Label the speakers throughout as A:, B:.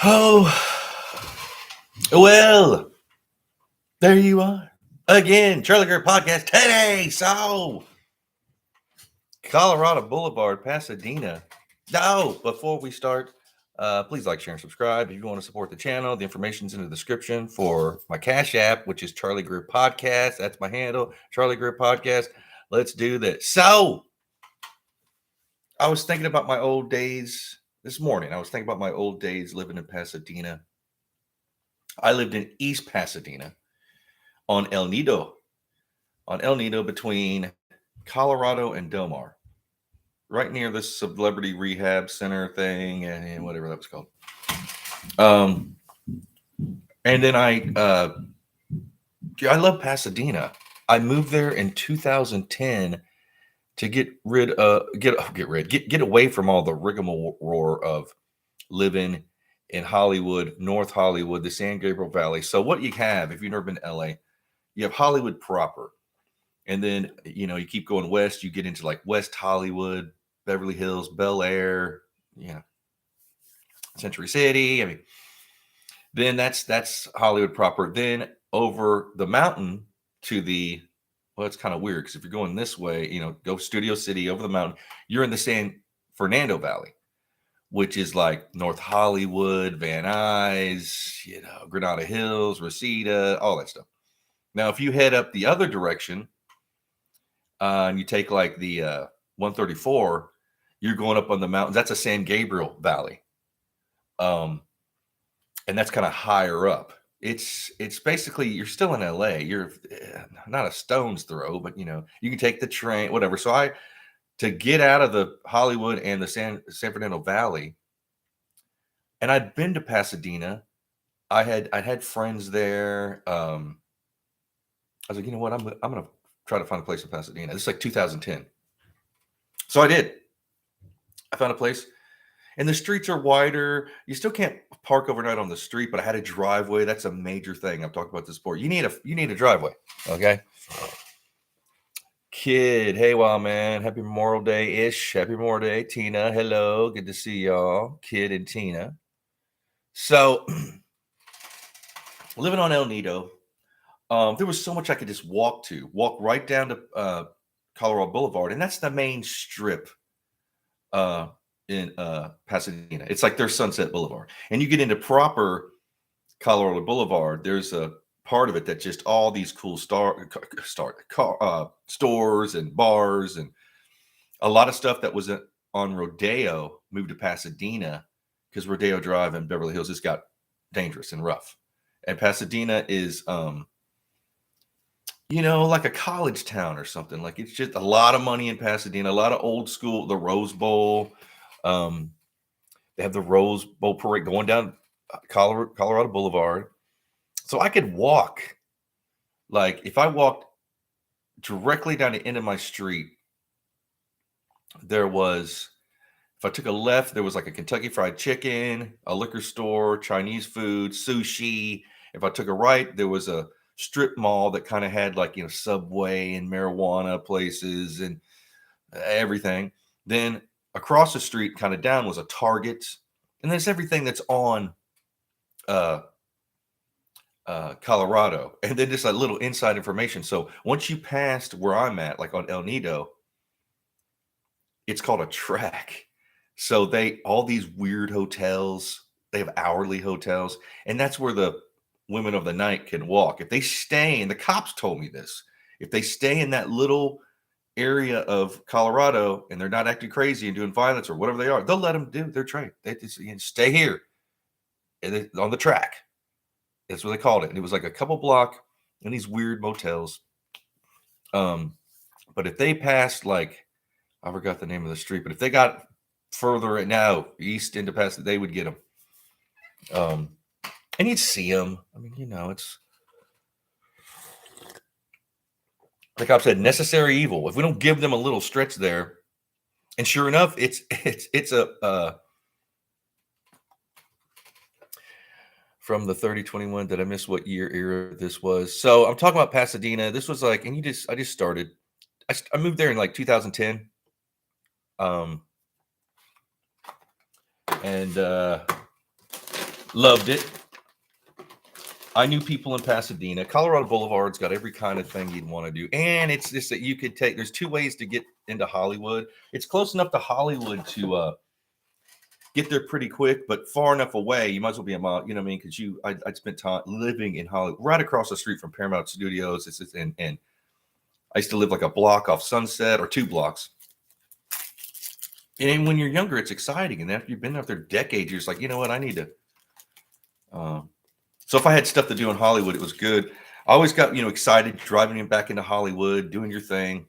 A: Oh, well, there you are. Again, Charlie Greer Podcast today. So, Colorado Boulevard, Pasadena. No, before we start, please like, share, and subscribe. If you want to support the channel, the information's in the description for my Cash App, which is Charlie Greer Podcast. That's my handle, Charlie Greer Podcast. Let's do this. So, I was thinking about my old days this morning. I was thinking about my old days living in Pasadena. I lived in East Pasadena on El Nido between Colorado and Del Mar, right near this celebrity rehab center thing and whatever that was called. And then I love Pasadena. I moved there in 2010 to get away from all the rigmarole of living in Hollywood, North Hollywood, the San Gabriel Valley. So what you have, if you've never been to LA, you have Hollywood proper. And then, you keep going west, you get into like West Hollywood, Beverly Hills, Bel Air, Century City. I mean, then that's Hollywood proper. Then over the mountain to it's kind of weird because if you're going this way, go Studio City over the mountain, you're in the San Fernando Valley, which is like North Hollywood, Van Nuys, Granada Hills, Reseda, all that stuff. Now, if you head up the other direction, and you take like the 134, you're going up on the mountains. That's a San Gabriel Valley. And that's kind of higher up. It's basically, you're still in LA. You're not a stone's throw, but you can take the train, whatever. So to get out of the Hollywood and the San Fernando Valley, and I'd been to Pasadena. I had friends there. I was like, you know what? I'm going to try to find a place in Pasadena. This is like 2010. So I did. I found a place, and the streets are wider. You still can't park overnight on the street, but I had a driveway. That's a major thing. I've talked about this before. You need a driveway. Okay. Kid, hey, wild man. Happy Memorial Day-ish. Happy Memorial Day, Tina. Hello. Good to see y'all. Kid and Tina. So living on El Nido, there was so much I could just walk right down to Colorado Boulevard, and that's the main strip in Pasadena. It's like their Sunset Boulevard, and you get into proper Colorado Boulevard. There's a part of it that just all these cool stores and bars, and a lot of stuff that was on Rodeo moved to Pasadena because Rodeo Drive in Beverly Hills just got dangerous and rough, and Pasadena is like a college town or something. Like, it's just a lot of money in Pasadena, a lot of old school, the Rose Bowl. They have the Rose Bowl parade going down Colorado Boulevard. So I could walk. Like, if I walked directly down the end of my street, if I took a left, there was like a Kentucky Fried Chicken, a liquor store, Chinese food, sushi. If I took a right, there was a strip mall that kind of had like, Subway and marijuana places and everything. Then across the street, kind of down, was a Target. And there's everything that's on Colorado. And then just a little inside information. So once you passed where I'm at, like on El Nido, it's called a track. So all these weird hotels, they have hourly hotels, and that's where the women of the night can walk. If they stay, and the cops told me this, if they stay in that little area of Colorado and they're not acting crazy and doing violence or whatever they are, they'll let them do their trade. They just stay here and on the track. That's what they called it. And it was like a couple block in these weird motels. But if they passed, like, I forgot the name of the street, but if they got further east into Pasadena, they would get them. And you'd see them. I mean, it's the cop said, necessary evil. If we don't give them a little stretch there, and sure enough, it's a from the 3021. Did I miss what era this was? So I'm talking about Pasadena. This was like, and I just started. I moved there in like 2010. And Loved it. I knew people in Pasadena. Colorado Boulevard's got every kind of thing you'd want to do. And it's just that you could take, there's two ways to get into Hollywood. It's close enough to Hollywood to get there pretty quick, but far enough away, you might as well be a mile, you know what I mean? Because I'd spent time living in Hollywood, right across the street from Paramount Studios. And I used to live like a block off Sunset, or 2 blocks. And when you're younger, it's exciting. And after you've been there for decades, you're just like, you know what, I need to. So if I had stuff to do in Hollywood, it was good. I always got, excited driving back into Hollywood, doing your thing.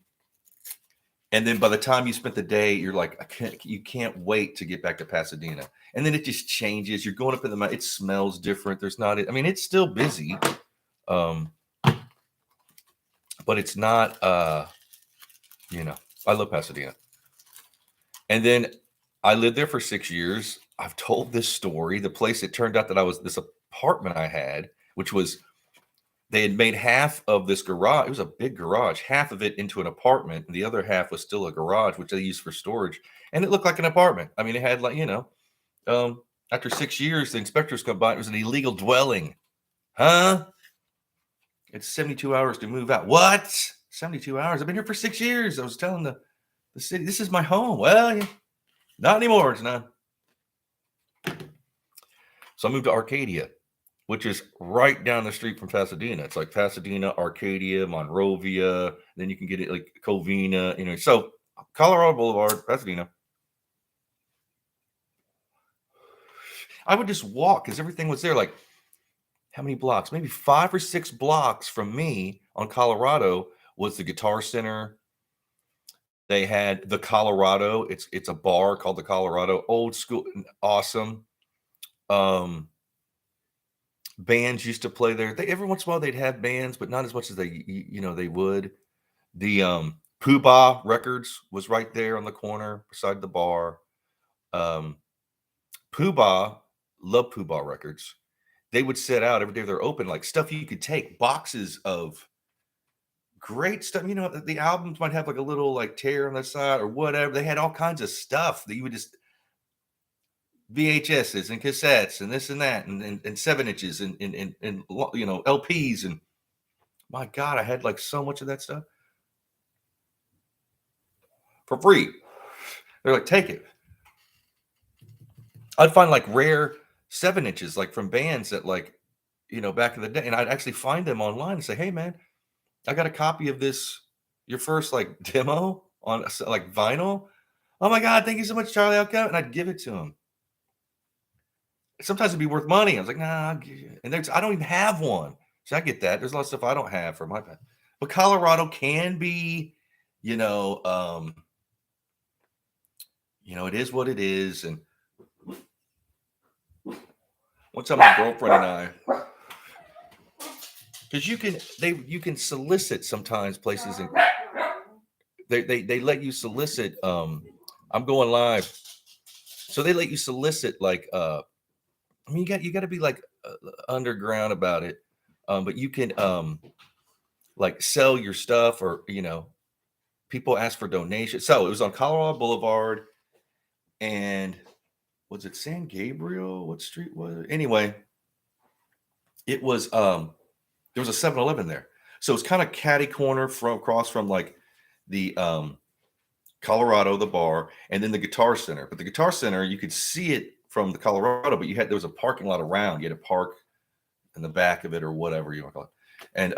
A: And then by the time you spent the day, you're like, you can't wait to get back to Pasadena. And then it just changes. You're going up in the mountain. It smells different. There's not, I mean, it's still busy. But it's not, I love Pasadena. And then I lived there for 6 years. I've told this story. The place, it turned out that this apartment I had, which was, they had made half of this garage. It was a big garage, half of it into an apartment. And the other half was still a garage, which they used for storage. And it looked like an apartment. I mean, it had like, after 6 years, the inspectors come by. It was an illegal dwelling. Huh? It's 72 hours to move out. What? 72 hours? I've been here for 6 years. I was telling the city, this is my home. Well, yeah, not anymore. It's not. So I moved to Arcadia, which is right down the street from Pasadena. It's like Pasadena, Arcadia, Monrovia. Then you can get it like Covina, So Colorado Boulevard, Pasadena. I would just walk because everything was there. Like, how many blocks? Maybe 5 or 6 blocks from me on Colorado was the Guitar Center. They had the Colorado. It's a bar called the Colorado. Old school, awesome. Bands used to play there. Every once in a while they'd have bands, but not as much as they would. The Pooh Records was right there on the corner beside the bar. Pooh love Pooh Records. They would set out every day they're open, like stuff you could take, boxes of great stuff. The albums might have like a little like tear on the side or whatever. They had all kinds of stuff that you would just VHSs and cassettes and this and that and 7-inches and LPs, and my God, I had like so much of that stuff for free. They're like, take it. I'd find like rare 7-inches like from bands that like back in the day, and I'd actually find them online and say, hey man, I got a copy of this, your first like demo on like vinyl. Oh my God, thank you so much, Charlie. I'll come, and I'd give it to him. Sometimes it'd be worth money. I was like, nah, and I don't even have one. So I get that. There's a lot of stuff I don't have for my pet. But Colorado can be, it is what it is. And one time my girlfriend and I, because you can solicit sometimes places, and they let you solicit. I'm going live, so they let you solicit like I mean, you got to be like underground about it, but you can like sell your stuff, or people ask for donations. So it was on Colorado Boulevard, and was it San Gabriel? What street was it? Anyway, it was there was a 7-Eleven there, so it's kind of catty corner across from like the Colorado, the bar, and then the Guitar Center. But the Guitar Center, you could see it from the Colorado, but there was a parking lot around. You had to park in the back of it or whatever you want to call it. And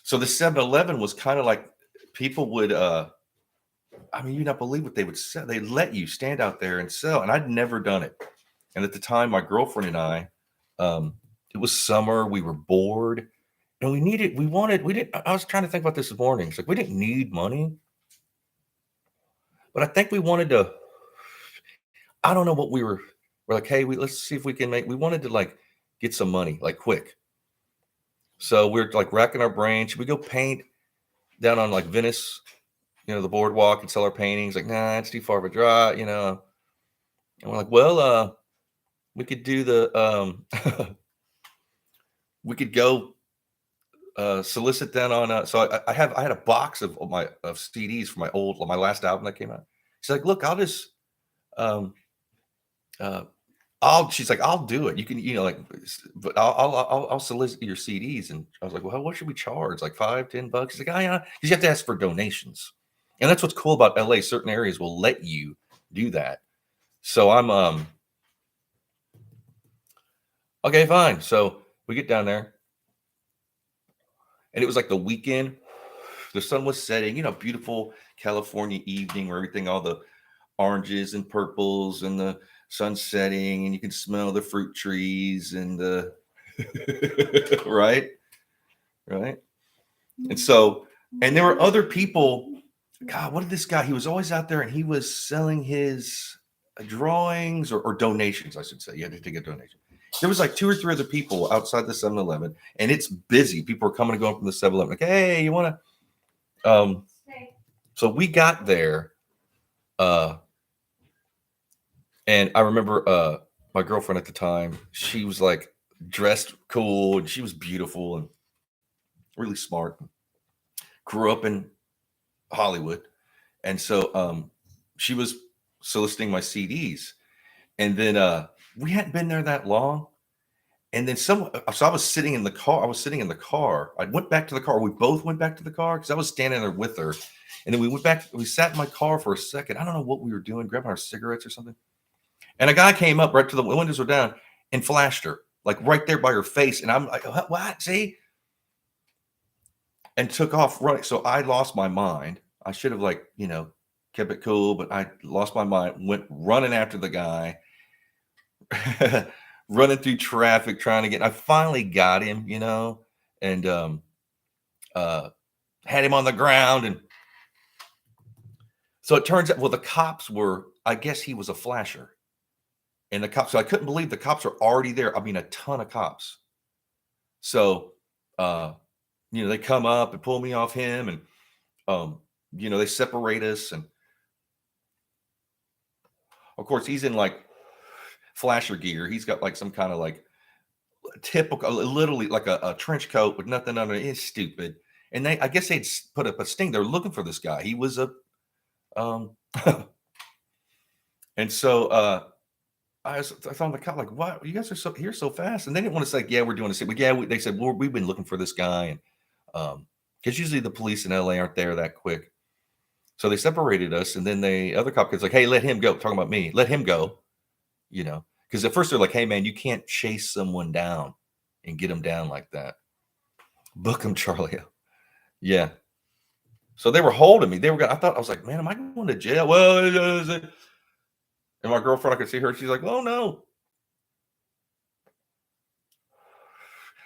A: so the 7-Eleven was kind of like people would you'd not believe what they would sell. They let you stand out there and sell, and I'd never done it. And at the time, my girlfriend and I, it was summer, we were bored, and I was trying to think about this morning. It's like we didn't need money, but I think we wanted to, I don't know what we're like, hey, let's see if we wanted to like get some money like quick. So we're like racking our brains. Should we go paint down on like Venice, the boardwalk, and sell our paintings? Like, nah, it's too far of a drive, And we're like, well, we could do the, we could go solicit down on. So I had a box of CDs from my last album that came out. She's like, look, I'll she's like, I'll do it. You can, like, but I'll solicit your CDs. And I was like, well, what should we charge? Like $5, $10? She's like, oh, yeah. You have to ask for donations. And that's what's cool about LA. Certain areas will let you do that. So I'm, okay, fine. So we get down there and it was like the weekend. The sun was setting, beautiful California evening where everything, all the oranges and purples and the sun setting, and you can smell the fruit trees and the right, right. And so, and there were other people. God, what did this guy? He was always out there, and he was selling his drawings or donations, I should say. You had to get donation. There was like 2 or 3 other people outside the 7-Eleven, and it's busy. People are coming and going from the 7-Eleven. Like, hey, you want to? So we got there, and I remember my girlfriend at the time. She was like dressed cool, and she was beautiful and really smart. Grew up in Hollywood, and so she was soliciting my CDs, and then we hadn't been there that long. And then so I was sitting in the car. I went back to the car. We both went back to the car because I was standing there with her. And then we went back. We sat in my car for a second. I don't know what we were doing, grabbing our cigarettes or something. And a guy came up right to the windows were down and flashed her, like right there by her face. And I'm like, what? See? And took off running. So I lost my mind. I should have kept it cool, but I lost my mind. Went running after the guy. Running through traffic trying to get. I finally got him, and had him on the ground. And so it turns out, well, the cops were. I guess he was a flasher, and the cops. So I couldn't believe the cops are already there. I mean, a ton of cops. So, they come up and pull me off him, and they separate us, and of course he's in like flasher gear. He's got like some kind of like typical, literally like a trench coat with nothing under it. It's stupid. And I guess they'd put up a sting. They're looking for this guy. He was and so I found the cop like, "What? You guys are here so fast?" And they didn't want to say, "Yeah, we're doing this." But yeah, they said, "Well, we've been looking for this guy," and because usually the police in LA aren't there that quick. So they separated us, and then the other cop was like, "Hey, let him go." Talking about me, let him go. Because at first they're like, "Hey, man, you can't chase someone down and get them down like that. Book them, Charlie." Yeah. So they were holding me. I was like, "Man, am I going to jail?" Well, and my girlfriend, I could see her. She's like, "Oh no."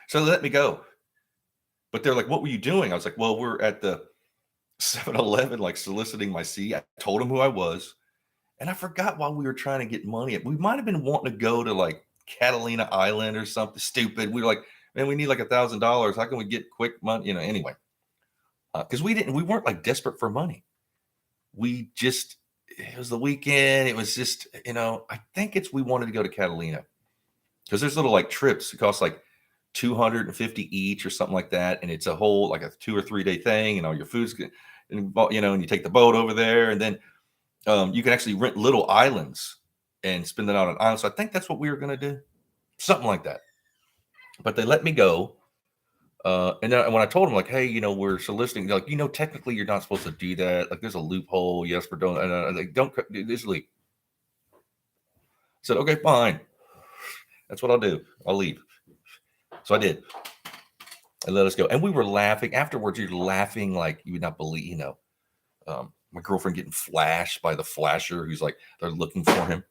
A: So they let me go. But they're like, "What were you doing?" I was like, "Well, we're at the 7-Eleven, like soliciting my CD." I told them who I was. And I forgot why we were trying to get money. We might have been wanting to go to like Catalina Island or something stupid. We were like, "Man, we need like $1,000. How can we get quick money?" Anyway, because we weren't like desperate for money. It was the weekend. It was just, I think we wanted to go to Catalina because there's little like trips. It costs like 250 each or something like that. And it's a whole, like a 2 or 3 day thing, and all your food's good. And you take the boat over there, and then you can actually rent little islands and spend it out on islands. So I think that's what we were going to do, something like that. But they let me go. And then when I told them, like, "Hey, we're soliciting," they're like, technically you're not supposed to do that. Like, there's a loophole. Yes, for don't. And like, don't do this leave. I said, "Okay, fine. That's what I'll do. I'll leave." So I did. And let us go. And we were laughing afterwards. You're laughing like you would not believe. My girlfriend getting flashed by the flasher who's like, they're looking for him.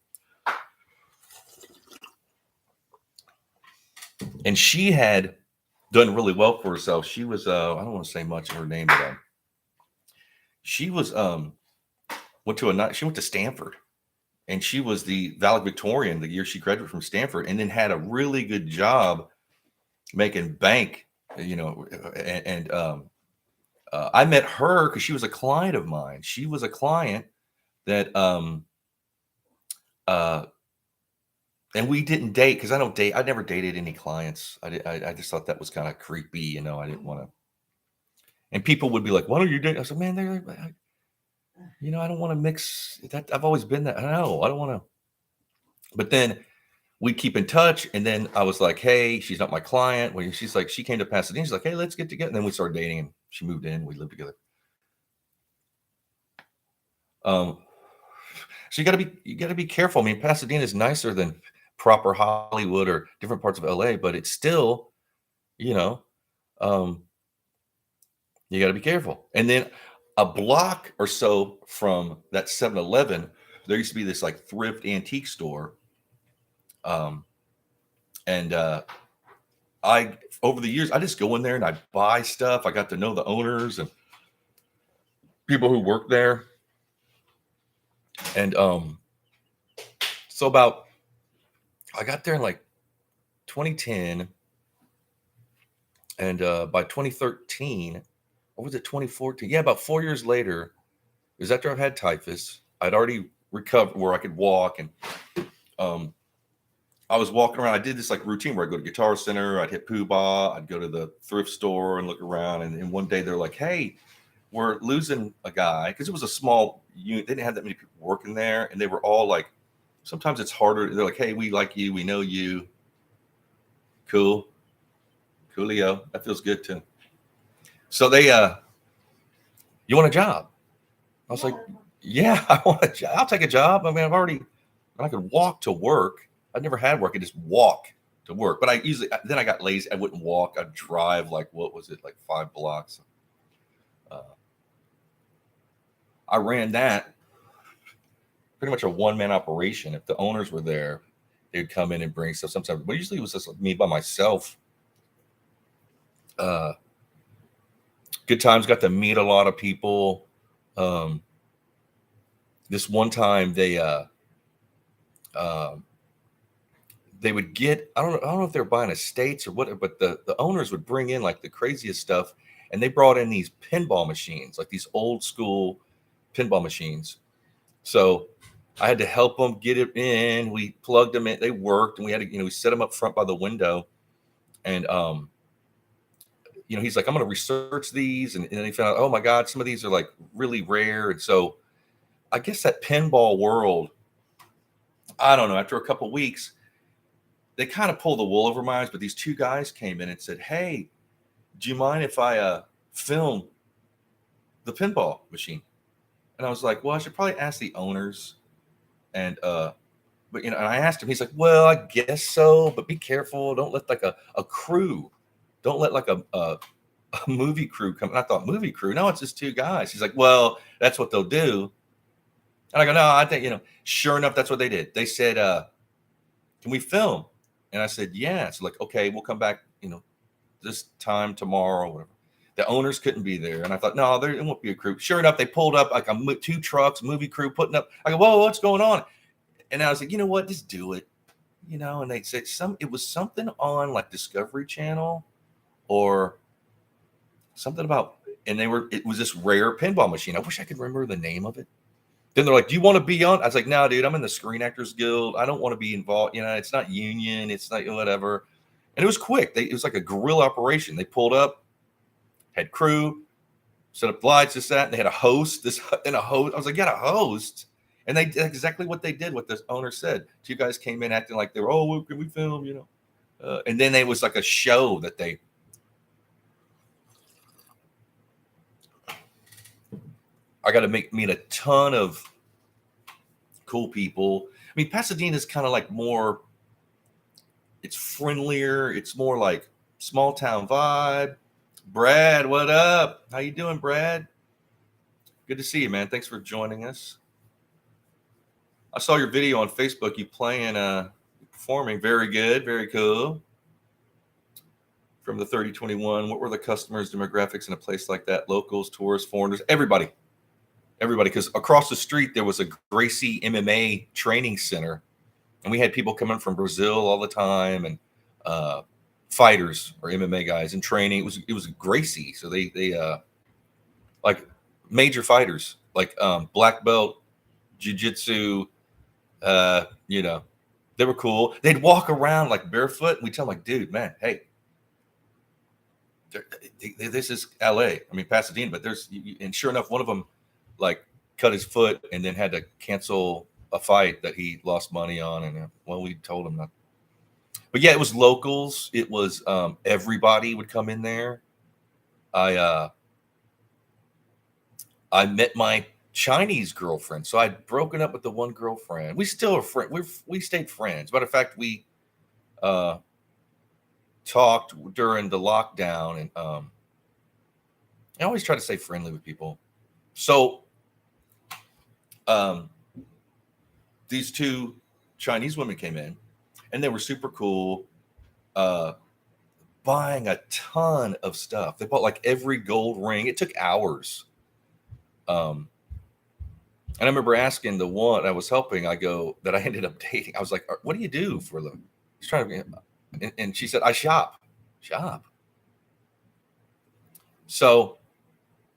A: And she had done really well for herself. She was, I don't want to say much of her name, but she was, she went to Stanford, and she was the valedictorian the year she graduated from Stanford, and then had a really good job making bank, and I met her because she was a client of mine. She was a client that, and we didn't date because I don't date. I never dated any clients. I just thought that was kind of creepy. I didn't want to. And people would be like, "Why don't you date?" I said, "Man, I don't want to mix that. I've always been that. I know. I don't want to." But then we keep in touch. And then I was like, hey, she's not my client. Well, she's like, she came to Pasadena. She's like, hey, let's get together. And then we started dating and she moved in. We lived together. Um, so you gotta be careful. I mean, Pasadena is nicer than proper Hollywood or different parts of LA, but it's still, you know, um, you gotta be careful. And then a block or so from that 7-Eleven, there used to be this like thrift antique store. Um, and I over the years, I just go in there and I buy stuff. I got to know the owners and people who work there. And so about I got there in like 2010, and by 2013, or was it 2014? Yeah, about 4 years later, it was after I've had typhus. I'd already recovered where I could walk, and um, I was walking around. I did this like routine where I go to Guitar Center, I'd hit Pooh Bah, I'd go to the thrift store and look around. And one day they're like, "Hey, we're losing a guy," because it was a small unit. They didn't have that many people working there, and they were all like, sometimes it's harder. They're like, "Hey, we like you, we know you, cool, coolio." That feels good too. So they, you want a job? I was like, "Yeah, I want a job. I'll take a job." I mean, I could walk to work. I'd never had work. I just walk to work. But then I got lazy. I wouldn't walk. I'd drive like, what was it, like 5 blocks. Uh, I ran that pretty much a one-man operation. If the owners were there, they'd come in and bring stuff sometimes. But usually it was just me by myself. Uh, Good times, got to meet a lot of people. Um, this one time uh, they would get, I don't know if they're buying estates or what, but the owners would bring in like the craziest stuff, and they brought in these pinball machines, like these old school pinball machines. So I had to help them get it in. We plugged them in. They worked, and we had to, we set them up front by the window. And he's like, I'm going to research these, and then he found out, oh my God, some of these are like really rare. And so I guess that pinball world, I don't know. After a couple of weeks, they kind of pulled the wool over my eyes. But these two guys came in and said, "Hey, do you mind if I film the pinball machine?" And I was like, "Well, I should probably ask the owners." And but and I asked him. He's like, "Well, I guess so, but be careful. Don't let like a crew. Don't let like a movie crew come." And I thought, movie crew? No, it's just two guys. He's like, "Well, that's what they'll do." And I go, "No, I think Sure enough, that's what they did. They said, "Can we film?" And I said, "Yeah." So like, okay, we'll come back, this time tomorrow or whatever. The owners couldn't be there. And I thought, no, there won't be a crew. Sure enough, they pulled up like two trucks, movie crew putting up. I go, whoa, what's going on? And I was like, you know what? Just do it. And they said it was something on like Discovery Channel or something about, and it was this rare pinball machine. I wish I could remember the name of it. Then they're like, "Do you want to be on?" I was like, "No, dude, I'm in the Screen Actors Guild. I don't want to be involved. It's not union. It's not whatever." And it was quick. It was like a guerrilla operation. They pulled up, had crew, set up lights, this, that. And they had a host. I was like, "You got a host?" And they did exactly what they did, what the owner said. Two guys came in acting like they were, "Oh, well, can we film?" And then it was like a show that I got to meet a ton of cool people. I mean, Pasadena is kind of like more, it's friendlier. It's more like small town vibe. Brad, what up? How you doing, Brad? Good to see you, man. Thanks for joining us. I saw your video on Facebook. You playing, performing. Very good. Very cool. From the 3021, what were the customers' demographics in a place like that? Locals, tourists, foreigners, everybody. Because across the street there was a Gracie MMA training center, and we had people coming from Brazil all the time, and fighters or MMA guys in training. It was Gracie, so they like major fighters, like black belt, jiu-jitsu. They were cool. They'd walk around like barefoot. We tell them like, "Dude, man, hey, this is LA. I mean Pasadena, but and sure enough, one of them like cut his foot and then had to cancel a fight that he lost money on. And we told him not But yeah, it was locals. It was everybody would come in there. I I met my Chinese girlfriend. So I'd broken up with the one girlfriend. We still are friends. We stayed friends. Matter of fact, we uh talked during the lockdown, and I always try to stay friendly with people. So um these two Chinese women came in, and they were super cool, uh buying a ton of stuff. They bought like every gold ring. It took hours. Um and I remember asking the one I was helping, I go, that I ended up dating. I was like, what do you do for a living? She's trying to be, and she said, I shop. Shop. So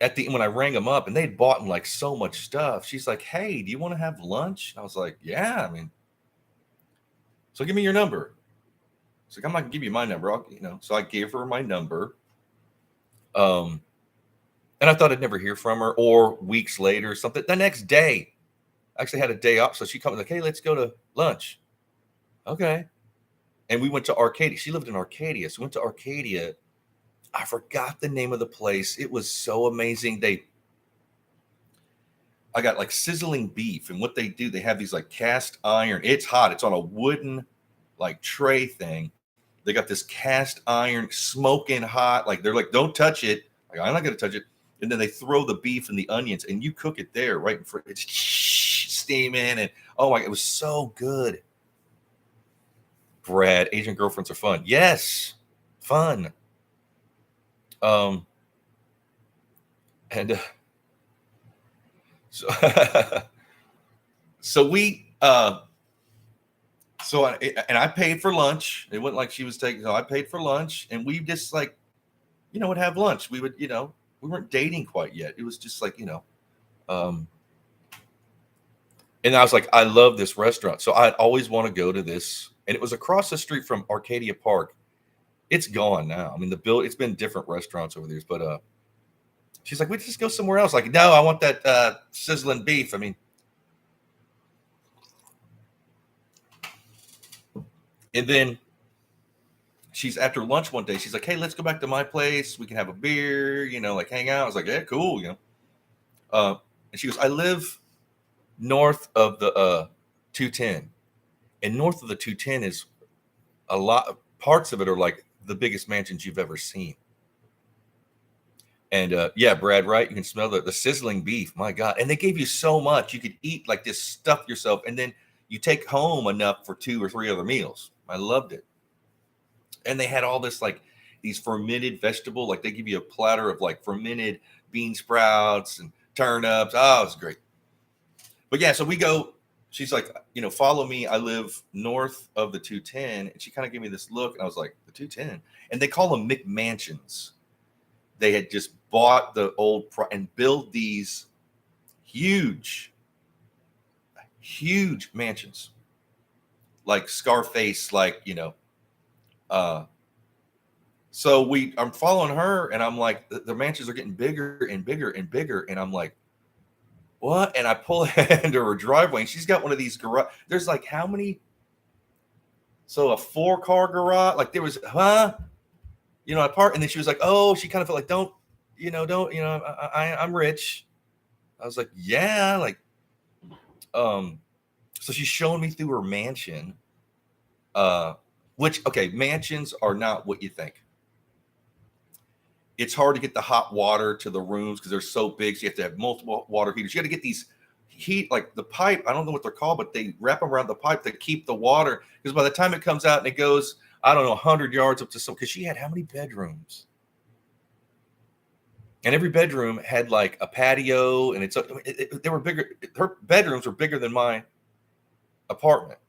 A: at the when I rang them up and they'd bought like so much stuff, she's like, hey, do you want to have lunch? And I was like, yeah, I mean, so give me your number. It's like, I'm not gonna give you my number. So I gave her my number. Um, and I thought I'd never hear from her, or weeks later, something. The next day, I actually had a day off. So she comes like, hey, let's go to lunch. Okay. And we went to Arcadia. She lived in Arcadia. So we went to Arcadia. I forgot the name of the place. It was so amazing. I got like sizzling beef, and what they do, they have these like cast iron. It's hot. It's on a wooden like tray thing. They got this cast iron smoking hot. Like they're like, don't touch it. Like, I'm not gonna touch it. And then they throw the beef and the onions, and you cook it there right in front. It's steaming, and oh my, it was so good. Brad, Asian girlfriends are fun. Yes, fun. Um, and so so we so I paid for lunch. It wasn't like she was taking. So I paid for lunch, and we just like, would have lunch. We would, we weren't dating quite yet. It was just like, um, and I was like, I love this restaurant, so I'd always want to go to this. And it was across the street from Arcadia Park. It's gone now. I mean, it's been different restaurants over the years, but she's like, we just go somewhere else. Like, no, I want that sizzling beef. I mean, and then she's after lunch one day. She's like, hey, let's go back to my place. We can have a beer, like hang out. I was like, yeah, cool, and she goes, I live north of the 210, and north of the 210 is a lot of parts of it are like the biggest mansions you've ever seen. And yeah, Brad, right? You can smell the sizzling beef. My God. And they gave you so much. You could eat like this stuff yourself. And then you take home enough for 2 or 3 other meals. I loved it. And they had all this like these fermented vegetable. Like they give you a platter of like fermented bean sprouts and turnips. Oh, it's great. But yeah, so we go. She's like, follow me. I live north of the 210. And she kind of gave me this look. And I was like, the 210? And they call them McMansions. They had just bought the old and built these huge mansions, like Scarface, like, so I'm following her, and I'm like, the mansions are getting bigger and bigger and bigger. And I'm like, what? And I pull into her driveway, and she's got one of these garage. There's like how many? So a 4-car garage, like there was, I parked, and then she was like, oh, she kind of felt like, don't, I'm rich. I was like, yeah, like, so she's showing me through her mansion, which, okay, mansions are not what you think. It's hard to get the hot water to the rooms because they're so big. So you have to have multiple water heaters. You got to get these heat, like the pipe. I don't know what they're called, but they wrap around the pipe to keep the water. Because by the time it comes out and it goes, I don't know, 100 yards up to some, because she had how many bedrooms? And every bedroom had like a patio, and they were bigger. Her bedrooms were bigger than my apartment.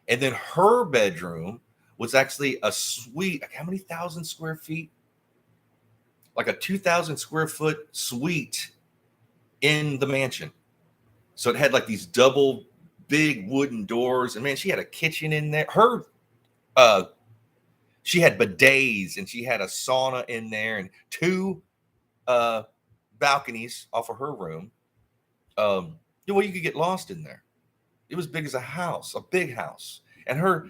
A: And then her bedroom was actually a suite. Like how many thousand square feet? Like a 2,000 square foot suite in the mansion. So it had like these double big wooden doors. And man, she had a kitchen in there. She had bidets, and she had a sauna in there, and 2 balconies off of her room. You could get lost in there. It was big as a house, a big house. And her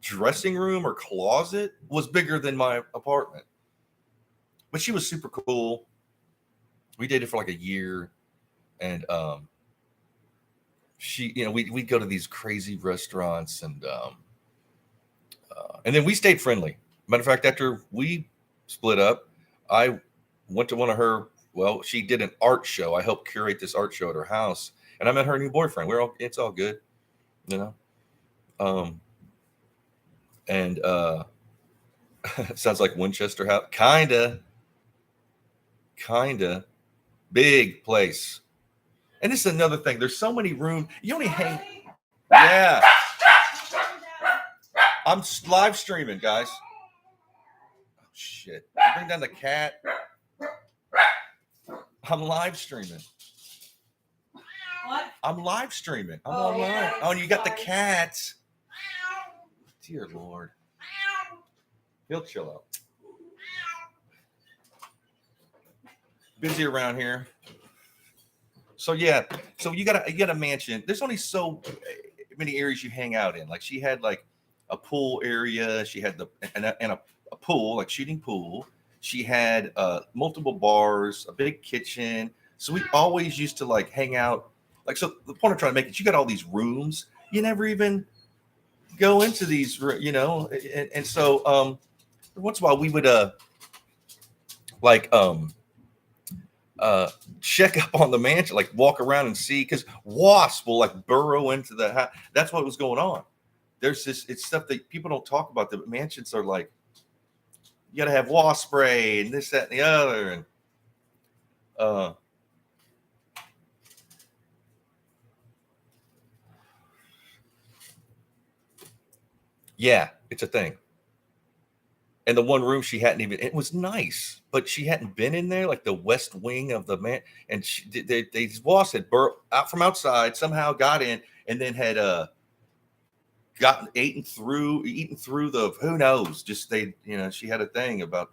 A: dressing room or closet was bigger than my apartment. But she was super cool. We dated for like a year, and she, we'd go to these crazy restaurants, and then we stayed friendly. Matter of fact, after we split up, I went to one of her. Well, she did an art show. I helped curate this art show at her house, and I met her new boyfriend. It's all good, you know. And sounds like Winchester House, kinda big place. And this is another thing. There's so many rooms. You only hang. Yeah. I'm live streaming, guys. Oh, shit. Bring down the cat. I'm live streaming.
B: What?
A: I'm live streaming. I'm online. Oh, and you got the cats. Dear Lord. He'll chill out. Busy around here. So yeah, so you got a mansion. There's only so many areas you hang out in. Like she had like a pool area. She had a pool, like shooting pool. She had multiple bars, a big kitchen. So we always used to like hang out. Like, so the point I'm trying to make is you got all these rooms. You never even go into these, and so once in a while we would check up on the mansion, like walk around and see, because wasps will like burrow into the house. That's what was going on. There's it's stuff that people don't talk about. The mansions are like, you got to have wasp spray and this, that, and the other. And yeah, it's a thing. And the one room she hadn't even, it was nice, but she hadn't been in there, like the west wing of the man. And these wasps had burrowed out from outside, somehow got in, and then had eaten through the, who knows, just she had a thing about,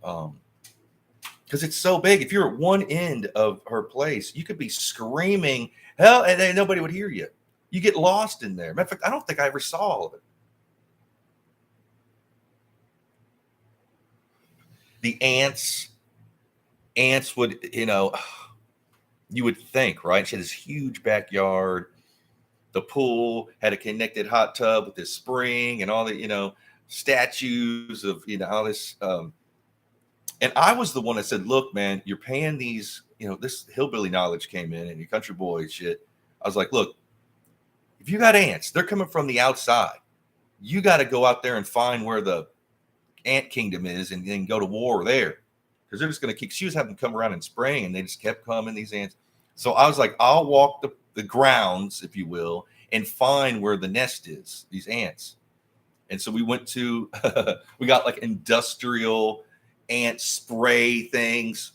A: because it's so big. If you're at one end of her place, you could be screaming hell, and then nobody would hear you. You get lost in there. Matter of fact, I don't think I ever saw all of it. The ants would, you would think, right? She had this huge backyard. The pool had a connected hot tub with this spring and all the, statues of, all this. And I was the one that said, look, man, you're paying these, this hillbilly knowledge came in and your country boy shit. I was like, look, if you got ants, they're coming from the outside. You got to go out there and find where the ant kingdom is and then go to war there, because they're just going to keep. She was having them come around in spring, and they just kept coming, these ants. So I was like, I'll walk the grounds, if you will, and find where the nest is, these ants. And so we went to we got like industrial ant spray things,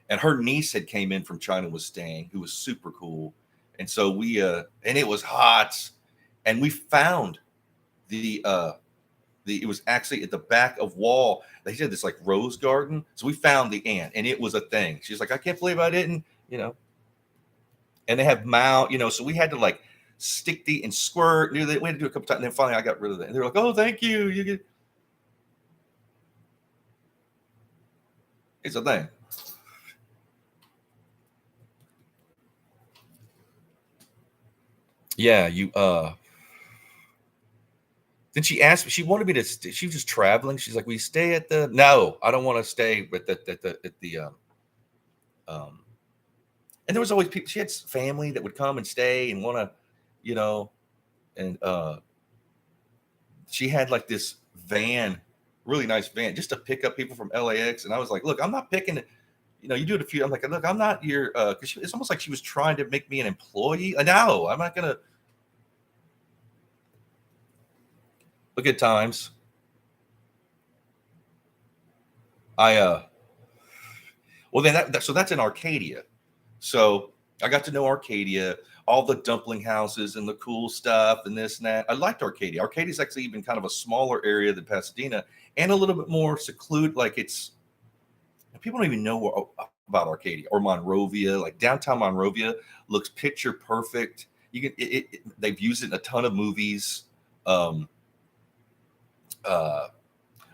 A: and her niece had came in from China, was staying, who was super cool. And so we and it was hot, and we found it was actually at the back of wall. They had this like rose garden. So we found the ant, and it was a thing. She's like, I can't believe I didn't, and they have so we had to like stick and squirt. We had to do a couple times. And then finally I got rid of it. And they were like, oh, thank you. You get, it's a thing. Yeah. Then she asked me, she wanted me to, she was just traveling. She's like, we stay at no, I don't want to stay at the and there was always people, she had family that would come and stay and want to, and she had like this van, really nice van, just to pick up people from LAX. And I was like, look, I'm not picking it. You do it a few. I'm like, look, I'm not your, because it's almost like she was trying to make me an employee. No, I'm not going to. Look at times. Well, then so that's in Arcadia. So I got to know Arcadia, all the dumpling houses and the cool stuff and this and that. I liked Arcadia. Arcadia is actually even kind of a smaller area than Pasadena and a little bit more secluded. Like people don't even know about Arcadia or Monrovia. Like downtown Monrovia looks picture perfect. You can they've used it in a ton of movies. Um, a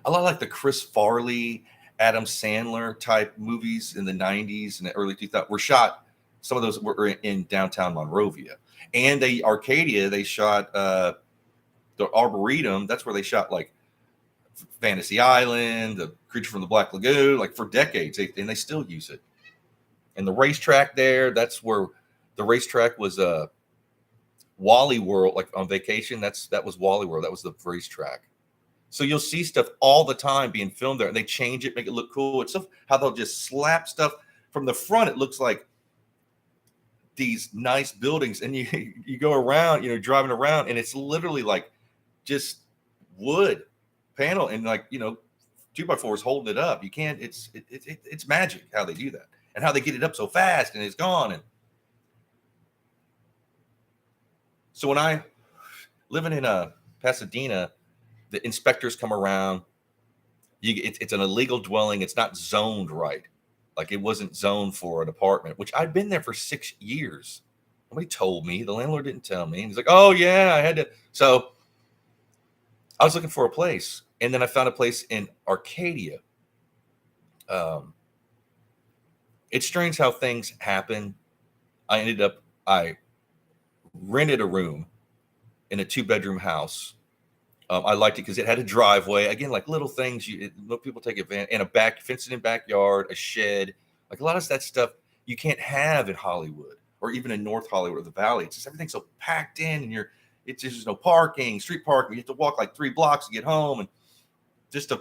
A: lot like the Chris Farley, Adam Sandler type movies in the 90s and the early 2000s were shot. Some of those were in downtown Monrovia. And Arcadia, they shot the Arboretum. That's where they shot like Fantasy Island, The Creature from the Black Lagoon, like for decades. And they still use it. And the racetrack there, that's where the racetrack was Wally World, like on vacation. That was Wally World. That was the racetrack. So you'll see stuff all the time being filmed there, and they change it, make it look cool. It's stuff how they'll just slap stuff from the front. It looks like these nice buildings, and you go around, driving around, and it's literally like just wood panel and like 2x4s holding it up. You can't. It's magic how they do that and how they get it up so fast and it's gone. And so when I living in Pasadena, the inspectors come around. It's an illegal dwelling. It's not zoned right. Like it wasn't zoned for an apartment, which I'd been there for 6 years. Nobody told me. The landlord didn't tell me. And he's like, oh, yeah, I had to. So I was looking for a place. And then I found a place in Arcadia. It's strange how things happen. I rented a room in a 2-bedroom house. I liked it because it had a driveway. Again, like little things people take advantage, and a fenced-in backyard, a shed. Like a lot of that stuff you can't have in Hollywood or even in North Hollywood or the Valley. It's just everything's so packed in, and there's no parking, street parking. You have to walk like 3 blocks to get home, and just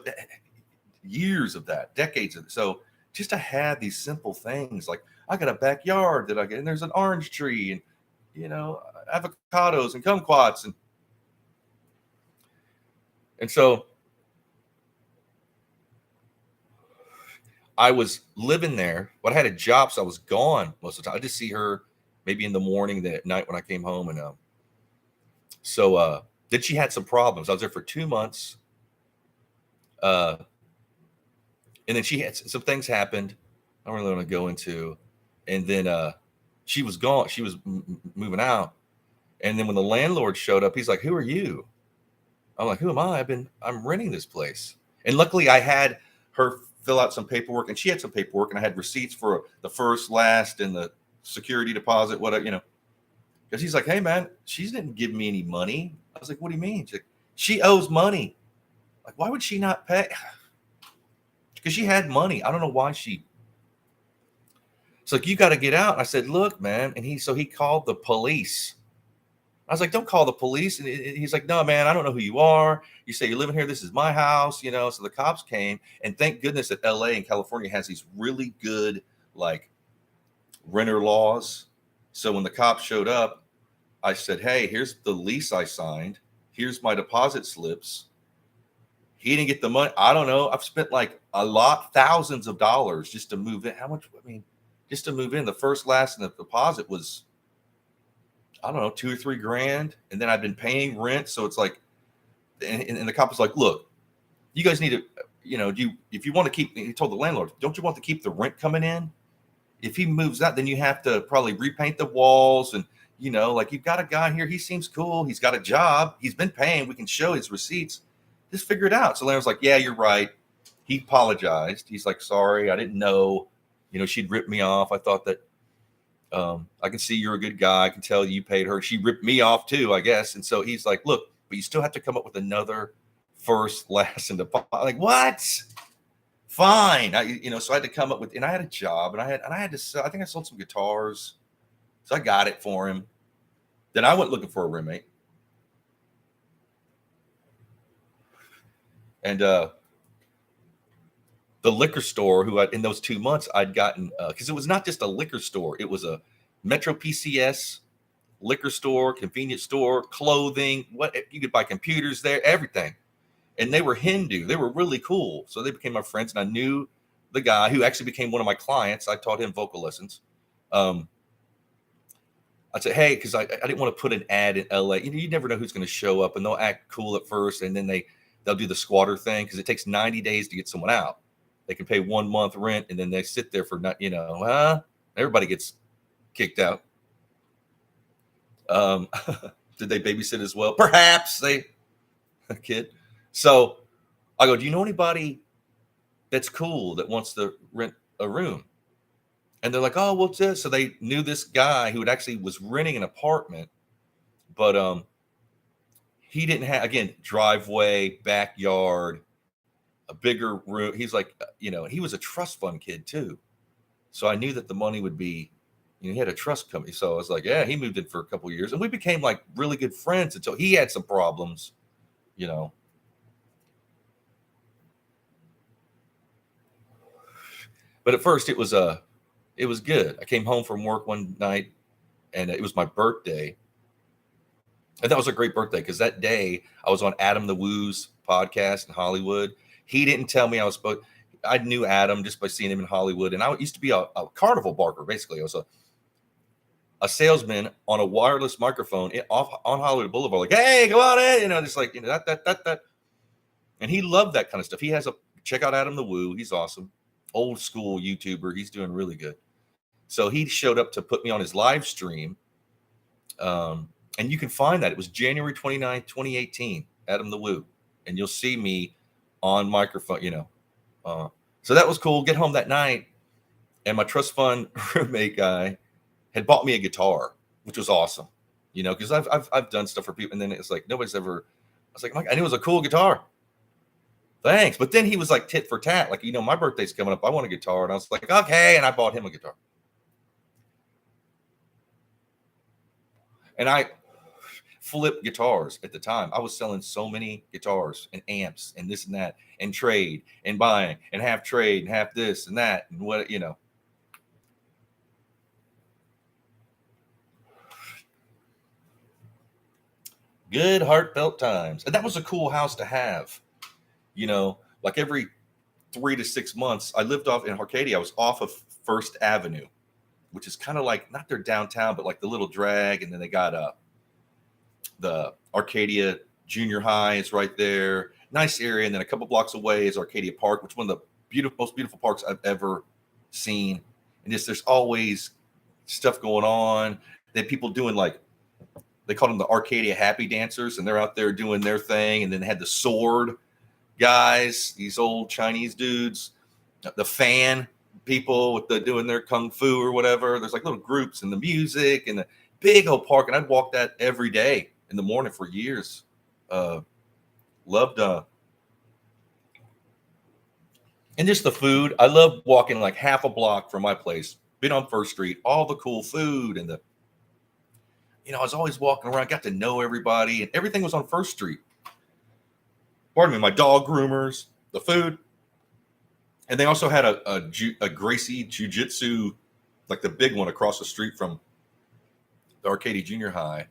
A: years of that, decades of it. So just to have these simple things, like I got a backyard that I get, and there's an orange tree, and avocados and kumquats, and so I was living there, but I had a job, so I was gone most of the time. I just see her maybe in the morning, then at night when I came home. And then she had some problems. I was there for 2 months. And then she had some things happened. I don't really want to go into. And then she was gone. She was moving out. And then when the landlord showed up, he's like, who are you? I'm like, who am I? I'm renting this place. And luckily I had her fill out some paperwork, and she had some paperwork, and I had receipts for the first, last, and the security deposit, whatever, because he's like, hey man, she didn't give me any money. I was like, what do you mean? She's like, she owes money. Like, why would she not pay? Because she had money. I don't know why it's like, you got to get out. I said, look, man. And he called the police. I was like, don't call the police. And he's like, no, man, I don't know who you are. You say you're living here. This is my house, So the cops came, and thank goodness that LA and California has these really good, like, renter laws. So when the cops showed up, I said, hey, here's the lease I signed. Here's my deposit slips. He didn't get the money. I don't know. I've spent like thousands of dollars just to move in. How much? Just to move in. The first, last, and the deposit was, I don't know, $2 or $3 grand. And then I've been paying rent. So it's like, and the cop was like, look, you guys need to, if you want to keep, he told the landlord, don't you want to keep the rent coming in? If he moves out, then you have to probably repaint the walls. And, like, you've got a guy here. He seems cool. He's got a job. He's been paying. We can show his receipts. Just figure it out. So landlord's like, yeah, you're right. He apologized. He's like, sorry, I didn't know, she'd ripped me off. I thought that, I can see you're a good guy. I can tell you paid her. She ripped me off too, I guess. And so he's like, look, but you still have to come up with another first, last, and deposit. Like, what? Fine. So I had to come up with, and I had a job, and I had to sell, I think I sold some guitars. So I got it for him. Then I went looking for a roommate. And the liquor store in those 2 months I'd gotten, because it was not just a liquor store, it was a Metro PCS liquor store, convenience store, clothing, what you could buy computers there, everything. And they were Hindu. They were really cool. So they became my friends, and I knew the guy who actually became one of my clients. I taught him vocal lessons. I said, hey, because I didn't want to put an ad in LA. You never know who's going to show up, and they'll act cool at first, and then they'll do the squatter thing, because it takes 90 days to get someone out. They can pay 1 month rent, and then they sit there for not, everybody gets kicked out. Did they babysit as well? Perhaps they kid. So I go, do you know anybody that's cool that wants to rent a room? And they're like, oh, what's this? So they knew this guy who actually was renting an apartment, but he didn't have, again, driveway, backyard, a bigger room. He's like, he was a trust fund kid too. So I knew that the money would be, he had a trust company. So I was like, yeah, he moved in for a couple of years and we became like really good friends until he had some problems, you know. But at first it was good. I came home from work one night and it was my birthday. And that was a great birthday because that day I was on Adam the Woo's podcast in Hollywood. He didn't tell me I was supposed. I knew Adam just by seeing him in Hollywood, and I used to be a carnival barker. Basically, I was a salesman on a wireless microphone off on Hollywood Boulevard. Like, hey, go on in, just like that. And he loved that kind of stuff. He has check out Adam the Woo. He's awesome, old school YouTuber. He's doing really good. So he showed up to put me on his live stream. And you can find that. It was January 29th, 2018, Adam the Woo. And you'll see me on microphone, so that was cool. Get home that night, and my trust fund roommate guy had bought me a guitar, which was awesome, because I've done stuff for people, and then it's like nobody's ever. I was like, I knew it was a cool guitar. Thanks. But then he was like tit for tat, like, my birthday's coming up. I want a guitar, and I was like, okay, and I bought him a guitar. And I flip guitars at the time. I was selling so many guitars and amps and this and that and trade and buying and half trade and half this and that and what. Good heartfelt times. And that was a cool house to have, like every 3 to 6 months. I lived off in Arcadia. I was off of First Avenue, which is kind of like not their downtown, but like the little drag. And then they got the Arcadia Junior High is right there. Nice area. And then a couple blocks away is Arcadia Park, which is one of the most beautiful parks I've ever seen. And just there's always stuff going on. They have people doing they called them the Arcadia Happy Dancers, and they're out there doing their thing. And then they had the sword guys, these old Chinese dudes, the fan people with doing their kung fu or whatever. There's like little groups and the music and the big old park. And I'd walk that every day in the morning for years. Loved and just the food. I love walking like half a block from my place, been on First Street, all the cool food and I was always walking around, got to know everybody, and everything was on First Street. Pardon me, my dog groomers, the food. And they also had a Gracie Jiu-Jitsu, like the big one across the street from the Arcadia Junior High.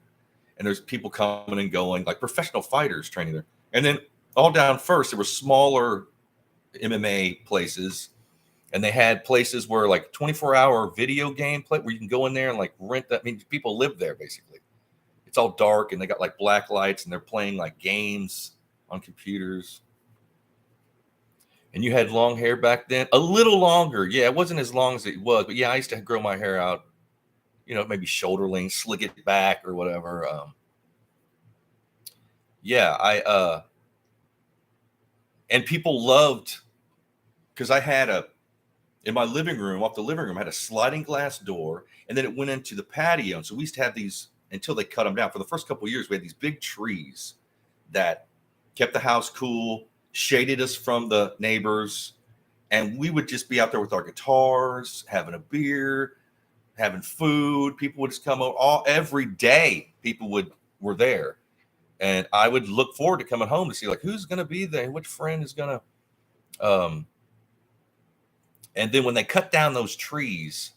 A: And there's people coming and going, like professional fighters training there. And then all down First, there were smaller MMA places. And they had places where like 24-hour video game play where you can go in there and like rent that. I mean, people live there basically. It's all dark and they got like black lights and they're playing like games on computers. And you had long hair back then, a little longer. Yeah, it wasn't as long as it was, but yeah, I used to grow my hair out, maybe shoulder length, slick it back or whatever. And people loved, because I had in my living room, off the living room, I had a sliding glass door, and then it went into the patio. And so we used to have these, until they cut them down. For the first couple of years, we had these big trees that kept the house cool, shaded us from the neighbors, and we would just be out there with our guitars, having a beer, having food. People would just come over every day. People were there, and I would look forward to coming home to see like who's going to be there, which friend is going to. And then when they cut down those trees,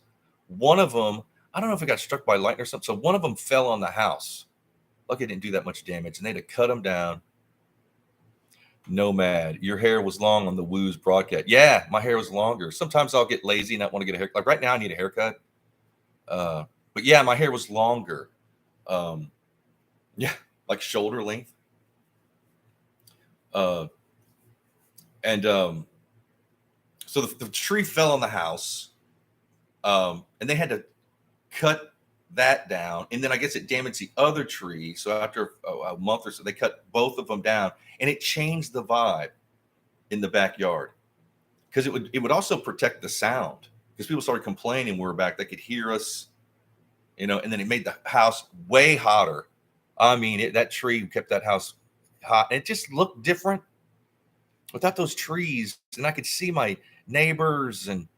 A: one of them, I don't know if it got struck by lightning or something. So one of them fell on the house. Lucky it didn't do that much damage, and they'd have cut them down. Nomad, your hair was long on the Woo's broadcast. Yeah, my hair was longer. Sometimes I'll get lazy and not want to get a haircut. Like right now, I need a haircut. But yeah, my hair was longer. Yeah, like shoulder length. So the tree fell on the house, and they had to cut that down, and then I guess it damaged the other tree. So after a month or so, they cut both of them down, and it changed the vibe in the backyard because it would also protect the sound because people started complaining we were back. They could hear us, and then it made the house way hotter. I mean, that tree kept that house hot. It just looked different without those trees, and I could see my neighbors, and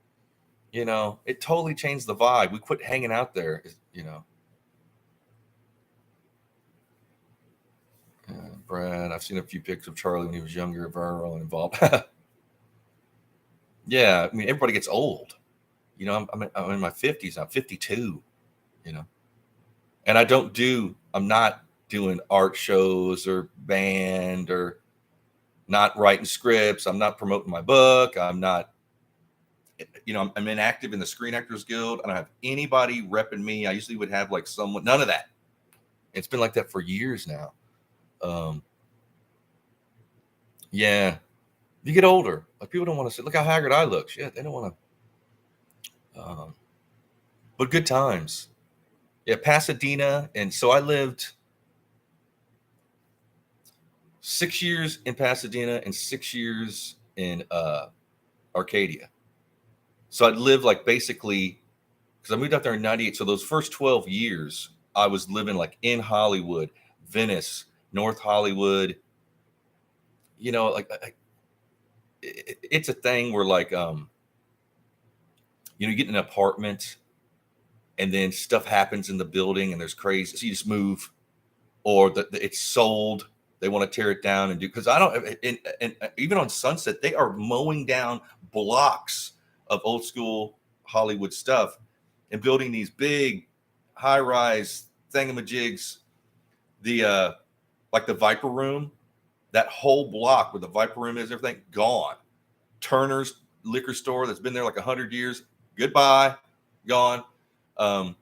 A: it totally changed the vibe. We quit hanging out there, Brad, I've seen a few pics of Charlie when he was younger, viral and involved. Yeah, I mean, everybody gets old. I'm in my 50s. I'm 52. And I'm not doing art shows or band or not writing scripts. I'm not promoting my book. I'm not, I'm inactive in the Screen Actors Guild. I don't have anybody repping me. I usually would have like someone, none of that. It's been like that for years now. Yeah. You get older. Like people don't want to say, look how haggard I look. Shit, they don't want to. But good times. Yeah, Pasadena. And so I lived 6 years in Pasadena and 6 years in Arcadia. So I'd lived like basically, because I moved out there in 98. So those first 12 years, I was living like in Hollywood, Venice, North Hollywood. It's a thing where like, you get in an apartment and then stuff happens in the building and there's crazy. So you just move, or it's sold. They want to tear it down and do, because I don't, and even on Sunset, they are mowing down blocks of old school Hollywood stuff and building these big high rise thingamajigs. Like the Viper Room, that whole block where the Viper Room is, everything gone. Turner's liquor store that's been there like 100 years, goodbye, gone. I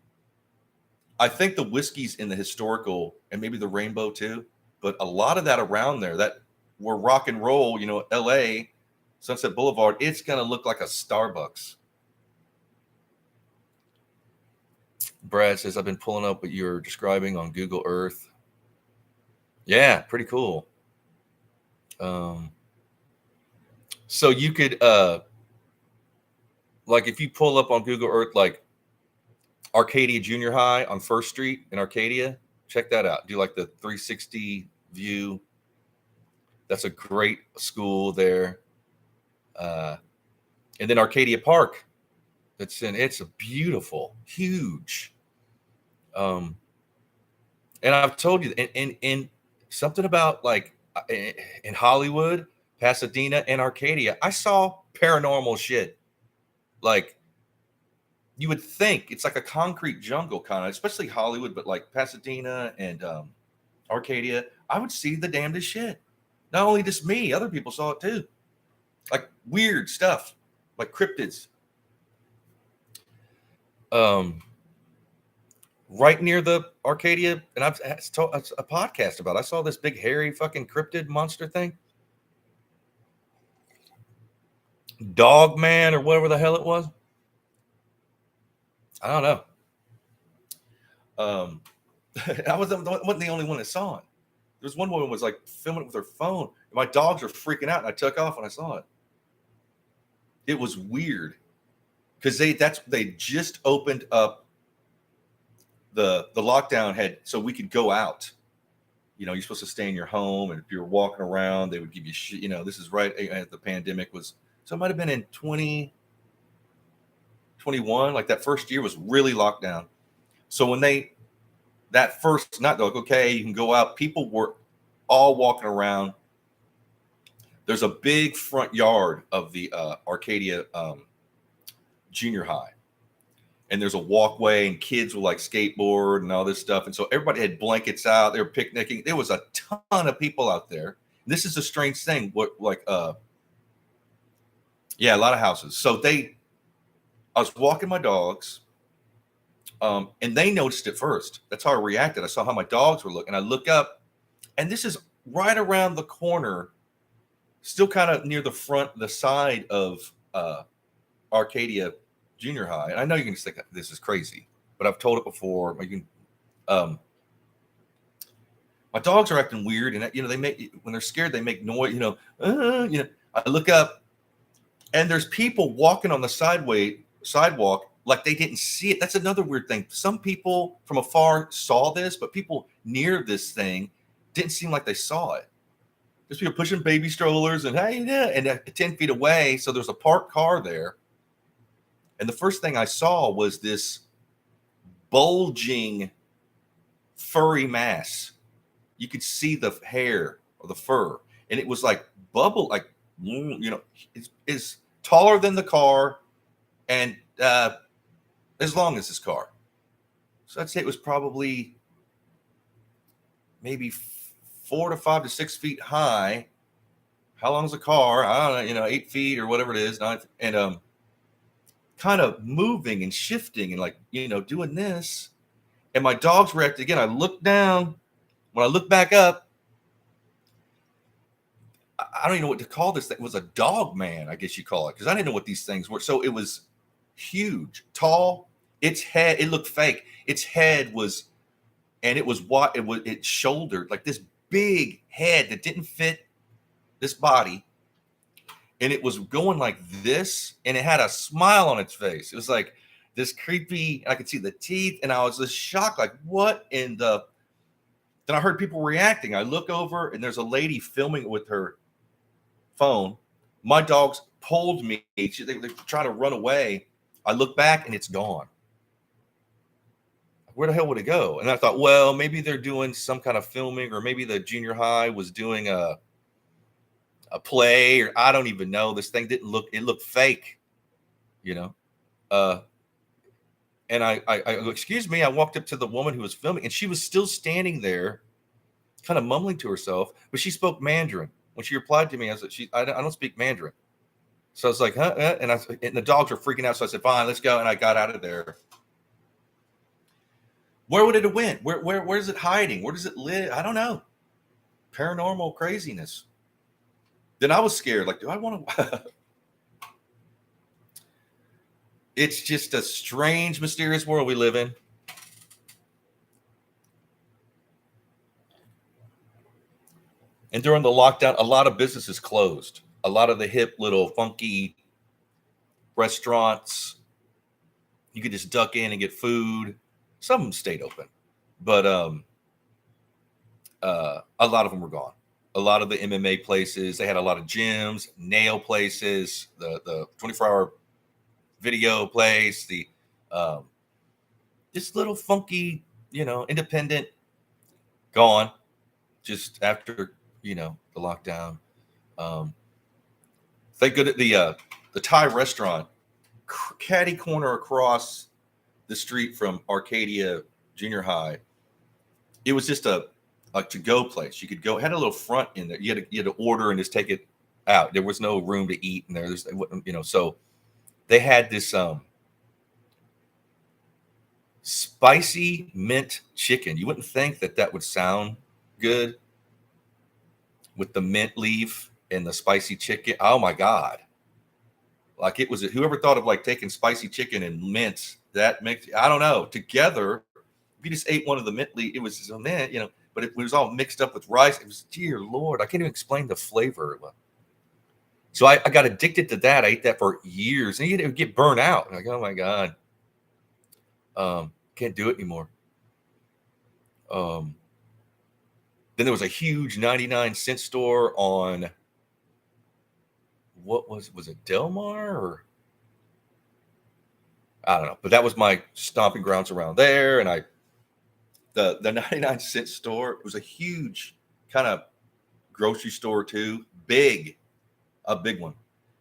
A: think the whiskey's in the historical and maybe the Rainbow too, but a lot of that around there that were rock and roll, LA, Sunset Boulevard, it's going to look like a Starbucks. Brad says, I've been pulling up what you're describing on Google Earth. Yeah, pretty cool. So you could, like if you pull up on Google Earth, like Arcadia Junior High on First Street in Arcadia, check that out. Do like the 360 view. That's a great school there. And then Arcadia Park, it's a beautiful, huge. And I've told you, in something about like in Hollywood, Pasadena, and Arcadia, I saw paranormal shit. Like you would think it's like a concrete jungle kind of, especially Hollywood, but like Pasadena and Arcadia, I would see the damnedest shit. Not only just me, other people saw it too. Like weird stuff, like cryptids. Right near the Arcadia, and I've told a podcast about it. I saw this big hairy fucking cryptid monster thing. Dog Man or whatever the hell it was. I don't know. I wasn't the only one that saw it. There was one woman was like filming it with her phone. And my dogs were freaking out, and I took off when I saw it. It was weird because they just opened up the lockdown so we could go out. You're supposed to stay in your home, and if you're walking around, they would give you shit. This is right at the pandemic was. So it might have been in 2021, like that first year was really locked down. So when that first, not like, okay, you can go out, people were all walking around. There's a big front yard of the Arcadia Junior High. And there's a walkway and kids will like skateboard and all this stuff. And so everybody had blankets out. They were picnicking. There was a ton of people out there. And this is a strange thing. A lot of houses. So I was walking my dogs and they noticed it first. That's how I reacted. I saw how my dogs were looking. I look up and this is right around the corner, still kind of near the side of Arcadia Junior High. And I know you can just think this is crazy. but I've told it before. You can, my dogs are acting weird, and they make, when they're scared, they make noise. I look up, and there's people walking on the sidewalk like they didn't see it. That's another weird thing. Some people from afar saw this, but people near this thing didn't seem like they saw it. There's people pushing baby strollers and hey, yeah, and 10 feet away. So there's a parked car there. And the first thing I saw was this bulging furry mass. You could see the hair or the fur, and it was like bubble, like, it's taller than the car and as long as this car. So I'd say it was probably maybe 4 to 5 to 6 feet high. How long is a car? I don't know, 8 feet or whatever it is. And kind of moving and shifting and like, doing this. And my dogs reacted again. I looked down. When I look back up, I don't even know what to call this thing. It was a dog man, I guess you call it, because I didn't know what these things were. So it was huge, tall. Its head, it looked fake. Its head was, and it was what it shouldered like this big head that didn't fit this body, and it was going like this, and it had a smile on its face. It was like this creepy. I could see the teeth, and I was just shocked, like, what in the. Then I heard people reacting. I look over, and there's a lady filming it with her phone. My dogs pulled me. They trying to run away. I look back, and it's gone. Where the hell would it go? And I thought, well, maybe they're doing some kind of filming, or maybe the junior high was doing a play, or I don't even know. This thing didn't look. It looked fake, And I excuse me, I walked up to the woman who was filming, and she was still standing there, kind of mumbling to herself, but she spoke Mandarin. When she replied to me, I said, I don't speak Mandarin. So I was like, huh? And the dogs were freaking out. So I said, fine, let's go. And I got out of there. Where would it have went? Where is it hiding? Where does it live? I don't know. Paranormal craziness. Then I was scared. Like, do I want to? It's just a strange, mysterious world we live in. And during the lockdown, a lot of businesses closed. A lot of the hip, little funky restaurants, you could just duck in and get food. Some of them stayed open, but a lot of them were gone. A lot of the MMA places, they had a lot of gyms, nail places, the 24-hour video place, the this little funky, independent, gone just after, the lockdown. Thank goodness the Thai restaurant, catty corner across the street from Arcadia Junior High. It was just a to-go place. You could go, had a little front in there. You had to order and just take it out. There was no room to eat in there. So they had this spicy mint chicken. You wouldn't think that would sound good with the mint leaf and the spicy chicken. Oh my God. Like, it was, whoever thought of like taking spicy chicken and mint, that makes, I don't know, together. If you just ate one of the mint leaf, it was so mint, but it was all mixed up with rice. It was, dear Lord, I can't even explain the flavor. So I got addicted to that. I ate that for years, and it would get burnt out. Like, oh my God, can't do it anymore. Then there was a huge 99-cent store on, what was it, Del Mar, or I don't know, but that was my stomping grounds around there. And the 99-cent store, it was a huge kind of grocery store too, a big one.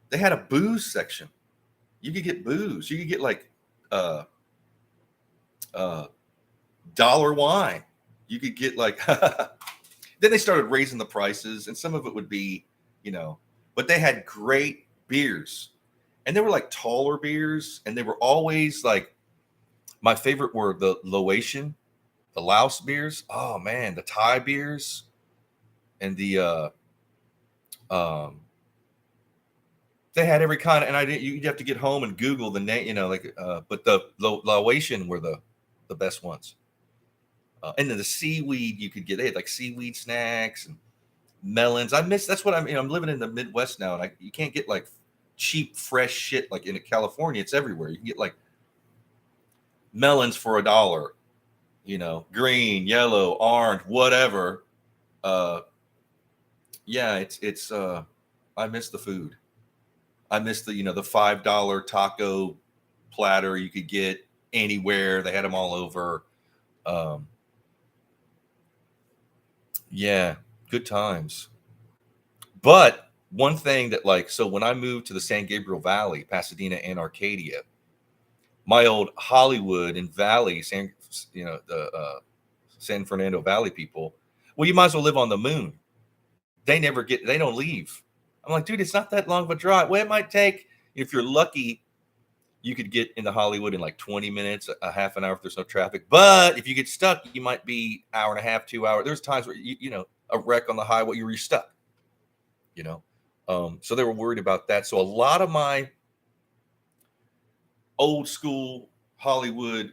A: They had a booze section. You could get booze. You could get like dollar wine. You could get like then they started raising the prices, and some of it would be, but they had great beers, and they were like taller beers, and they were always like, my favorite were the Laotian, the Laos beers. Oh man, the Thai beers, and the they had every kind of, and you'd have to get home and Google the name, but the Laotian were the the best ones. And then the seaweed you could get, they had like seaweed snacks and melons. That's what I'm living in the Midwest now, and you can't get like cheap, fresh shit like in California. It's everywhere. You can get like melons for $1, green, yellow, orange, whatever. Yeah, it's I miss the food. I miss the $5 taco platter you could get anywhere. They had them all over. Yeah, good times. But one thing that so when I moved to the San Gabriel Valley, Pasadena and Arcadia, my old Hollywood and Valley, the San Fernando Valley people, well, you might as well live on the moon. They don't leave. I'm like, dude, it's not that long of a drive. Well, it might take, if you're lucky, you could get into Hollywood in like 20 minutes, a half an hour if there's no traffic. But if you get stuck, you might be hour and a half, 2 hours. There's times where a wreck on the highway, you're stuck. So they were worried about that. So a lot of my old school Hollywood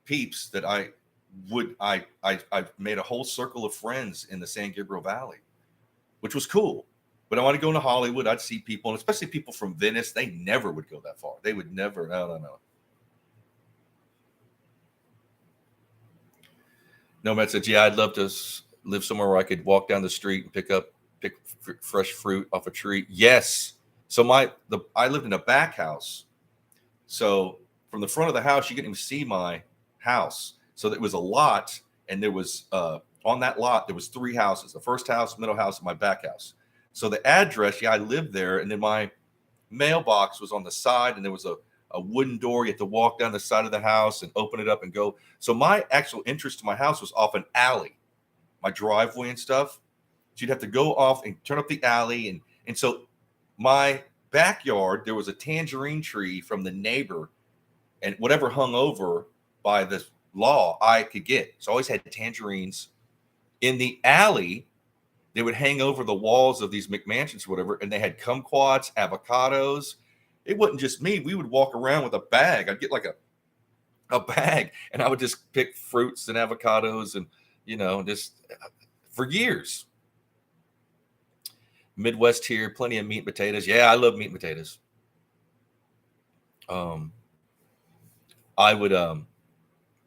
A: peeps that I made a whole circle of friends in the San Gabriel Valley, which was cool. But I want to go into Hollywood. I'd see people, and especially people from Venice. They never would go that far. They would never. No. Nomad said, "Yeah, I'd love to live somewhere where I could walk down the street and pick fresh fruit off a tree." Yes. So I lived in a back house. So from the front of the house, you couldn't even see my house. So it was a lot, and there was on that lot there was 3 houses: the first house, middle house, and my back house. So the address, I lived there, and then my mailbox was on the side, and there was a wooden door. You had to walk down the side of the house and open it up and go. So my actual entrance to my house was off an alley, my driveway and stuff. So you'd have to go off and turn up the alley, and so my backyard, there was a tangerine tree from the neighbor, and whatever hung over by the law I could get. So I always had tangerines. In the alley, they would hang over the walls of these McMansions or whatever, and they had kumquats, avocados. It wasn't just me. We would walk around with a bag. I'd get like a bag, and I would just pick fruits and avocados and, just for years. Midwest here, plenty of meat and potatoes. Yeah, I love meat and potatoes. I would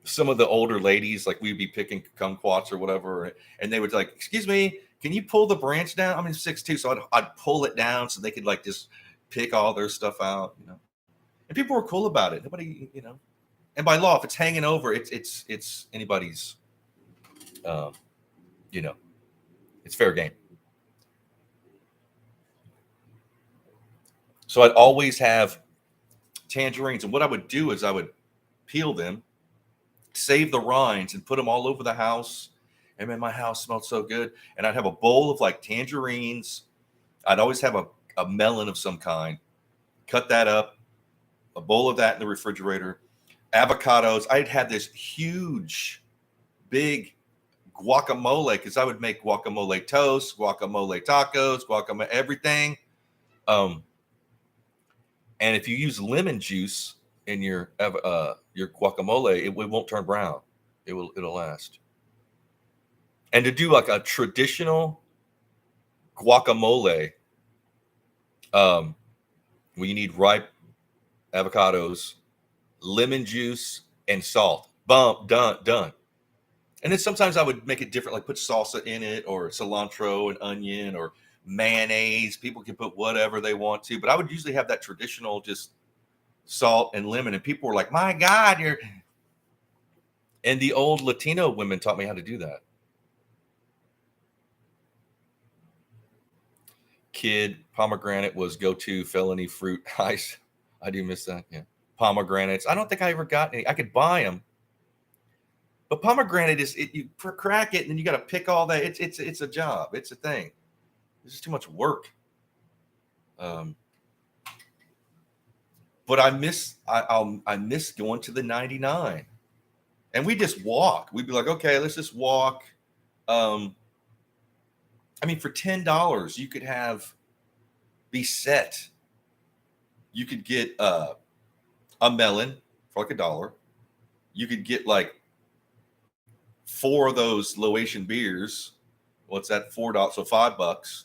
A: some of the older ladies, like we'd be picking kumquats or whatever, and they would like, "Excuse me, can you pull the branch down?" I'm 6'2", so I'd pull it down so they could like just pick all their stuff out, And people were cool about it. Nobody, And by law, if it's hanging over, it's anybody's, it's fair game. So I'd always have tangerines, and what I would do is I would peel them, save the rinds, and put them all over the house. And man, my house smelled so good. And I'd have a bowl of like tangerines. I'd always have a melon of some kind. Cut that up, a bowl of that in the refrigerator. Avocados. I'd have this huge, big guacamole, because I would make guacamole toast, guacamole tacos, guacamole everything. And if you use lemon juice in your guacamole, it won't turn brown. It'll last. And to do like a traditional guacamole, well, you need ripe avocados, lemon juice, and salt. Done. And then sometimes I would make it different, like put salsa in it, or cilantro and onion, or mayonnaise. People can put whatever they want to, but I would usually have that traditional just salt and lemon. And people were like, "My God, you're..." And the old Latino women taught me how to do that. Kid, pomegranate was go-to felony fruit. I do miss that. Yeah, pomegranates. I don't think I ever got any. I could buy them, but pomegranate you crack it and then you got to pick all that. It's a job. It's a thing. It's just too much work. But I miss going to the 99, and we just walk. We'd be like, okay, let's just walk. For $10, you could be set. You could get a melon for like $1, you could get like 4 of those Laotian beers. What's that? $4, so $5,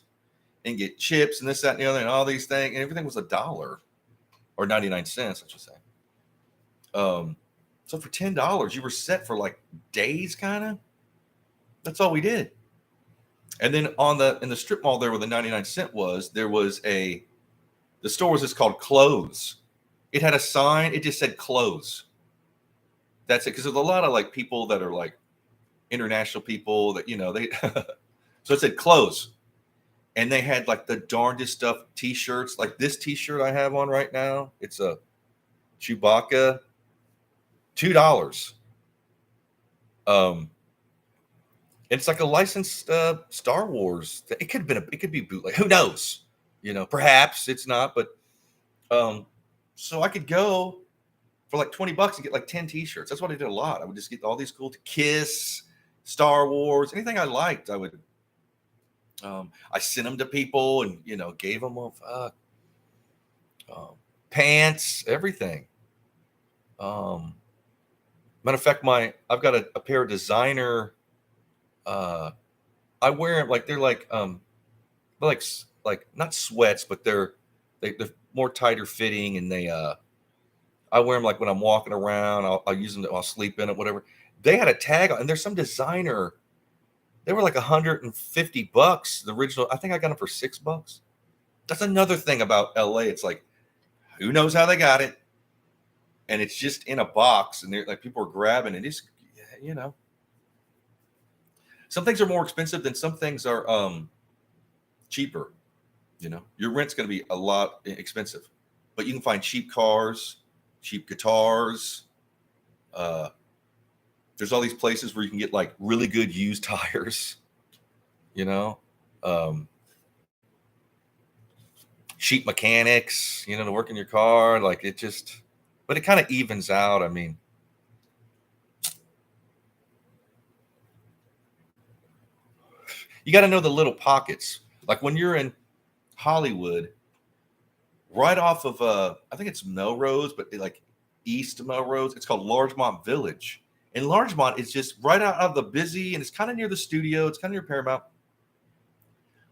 A: and get chips and this, that, and the other, and all these things, and everything was $1 or 99 cents, I should say. So for $10, you were set for like days, kind of. That's all we did. And then in the strip mall there, where the 99-cent was, there was the store was just called Clothes. It had a sign. It just said clothes. That's it. Because there's a lot of like people that are like international people that, they, so it said clothes. And they had like the darndest stuff, t-shirts, like this t-shirt I have on right now. It's a Chewbacca, $2. It's like a licensed Star Wars. It could be bootleg. Who knows? Perhaps it's not, but so I could go for like $20 and get like 10 t-shirts. That's what I did a lot. I would just get all these cool Kiss, Star Wars, anything I liked. I would I sent them to people and gave them pants, everything. Matter of fact, I've got a pair of designer. I wear them like they're like not sweats, but they're more tighter fitting, and I wear them like when I'm walking around. I'll use them. I'll sleep in it, whatever. They had a tag on, and there's some designer. They were like $150. The original, I think I got them for $6. That's another thing about LA. It's like, who knows how they got it, and it's just in a box, and they're like people are grabbing it. It's some things are more expensive than some things are cheaper. Your rent's going to be a lot expensive, but you can find cheap cars, cheap guitars. There's all these places where you can get like really good used tires, cheap mechanics, to work in your car. Like but it kind of evens out. I mean, you got to know the little pockets. Like when you're in Hollywood, right off of I think it's Melrose, but like East Melrose, it's called Largemont Village. And Largemont is just right out of the busy, and it's kind of near the studio. It's kind of near Paramount.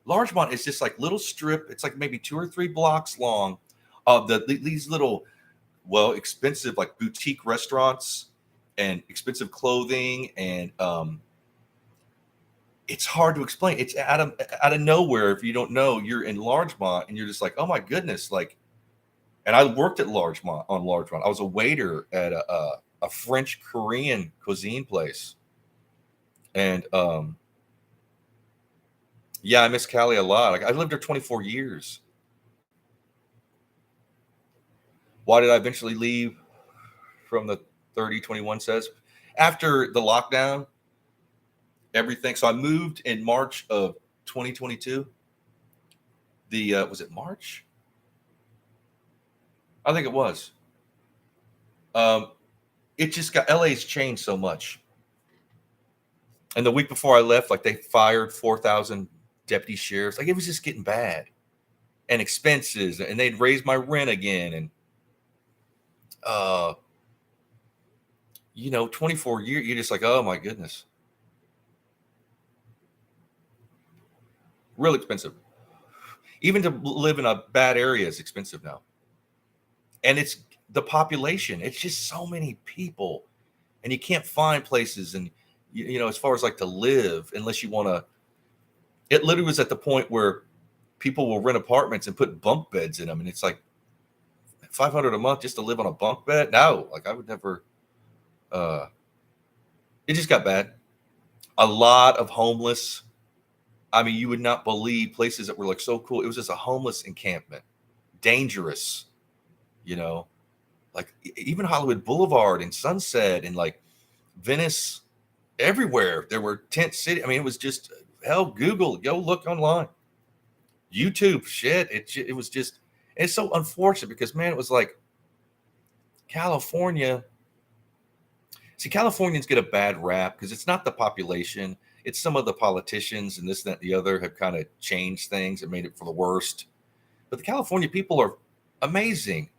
A: Largemont is just like little strip. It's like maybe 2 or 3 blocks long of these little, expensive like boutique restaurants and expensive clothing, and it's hard to explain. It's out of nowhere. If you don't know, you're in Largemont, and you're just like, oh my goodness, like. And I worked at Largemont. I was a waiter at a French Korean cuisine place, and I miss Cali a lot. Like I lived there 24 years. Why did I eventually leave from the 3021 says? After the lockdown, everything. So I moved in March of 2022. Was it March? I think it was. It just LA's changed so much. And the week before I left, like they fired 4,000 deputy sheriffs. Like it was just getting bad, and expenses, and they'd raise my rent again. And 24 years, you're just like, oh my goodness. Real expensive. Even to live in a bad area is expensive now. And it's the population. It's just so many people, and you can't find places. And, as far as like to live, unless you want to, it literally was at the point where people will rent apartments and put bunk beds in them. And it's like $500 a month just to live on a bunk bed. No, like I would never, it just got bad. A lot of homeless. I mean, you would not believe places that were like so cool. It was just a homeless encampment, dangerous, like even Hollywood Boulevard and Sunset and like Venice, everywhere there were tent city. I mean, it was just hell. Google, go look online, YouTube, shit. It was just, it's so unfortunate because man, it was like California. See, Californians get a bad rap because it's not the population. It's some of the politicians and this, that, and the other have kind of changed things and made it for the worst. But the California people are amazing,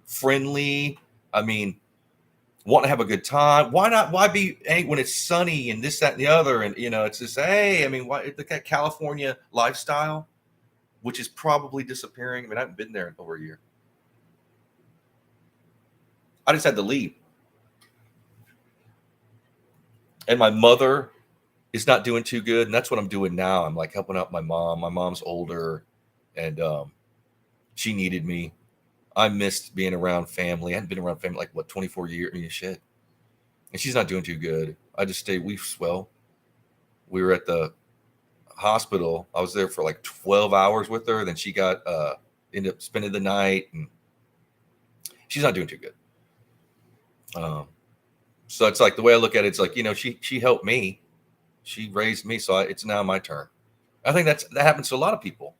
A: friendly. I mean, want to have a good time. Why not? Why be when it's sunny and this, that, and the other? And it's just, hey, I mean, why look at California lifestyle, which is probably disappearing. I mean, I haven't been there in over a year. I just had to leave. And my mother is not doing too good. And that's what I'm doing now. I'm like helping out my mom. My mom's older and she needed me. I missed being around family. I hadn't been around family like 24 years. I mean, shit. And she's not doing too good. I just stayed. We were at the hospital. I was there for like 12 hours with her. Then she got ended up spending the night, and she's not doing too good. So it's like the way I look at it, it's like, she helped me, she raised me, so it's now my turn. I think that happens to a lot of people,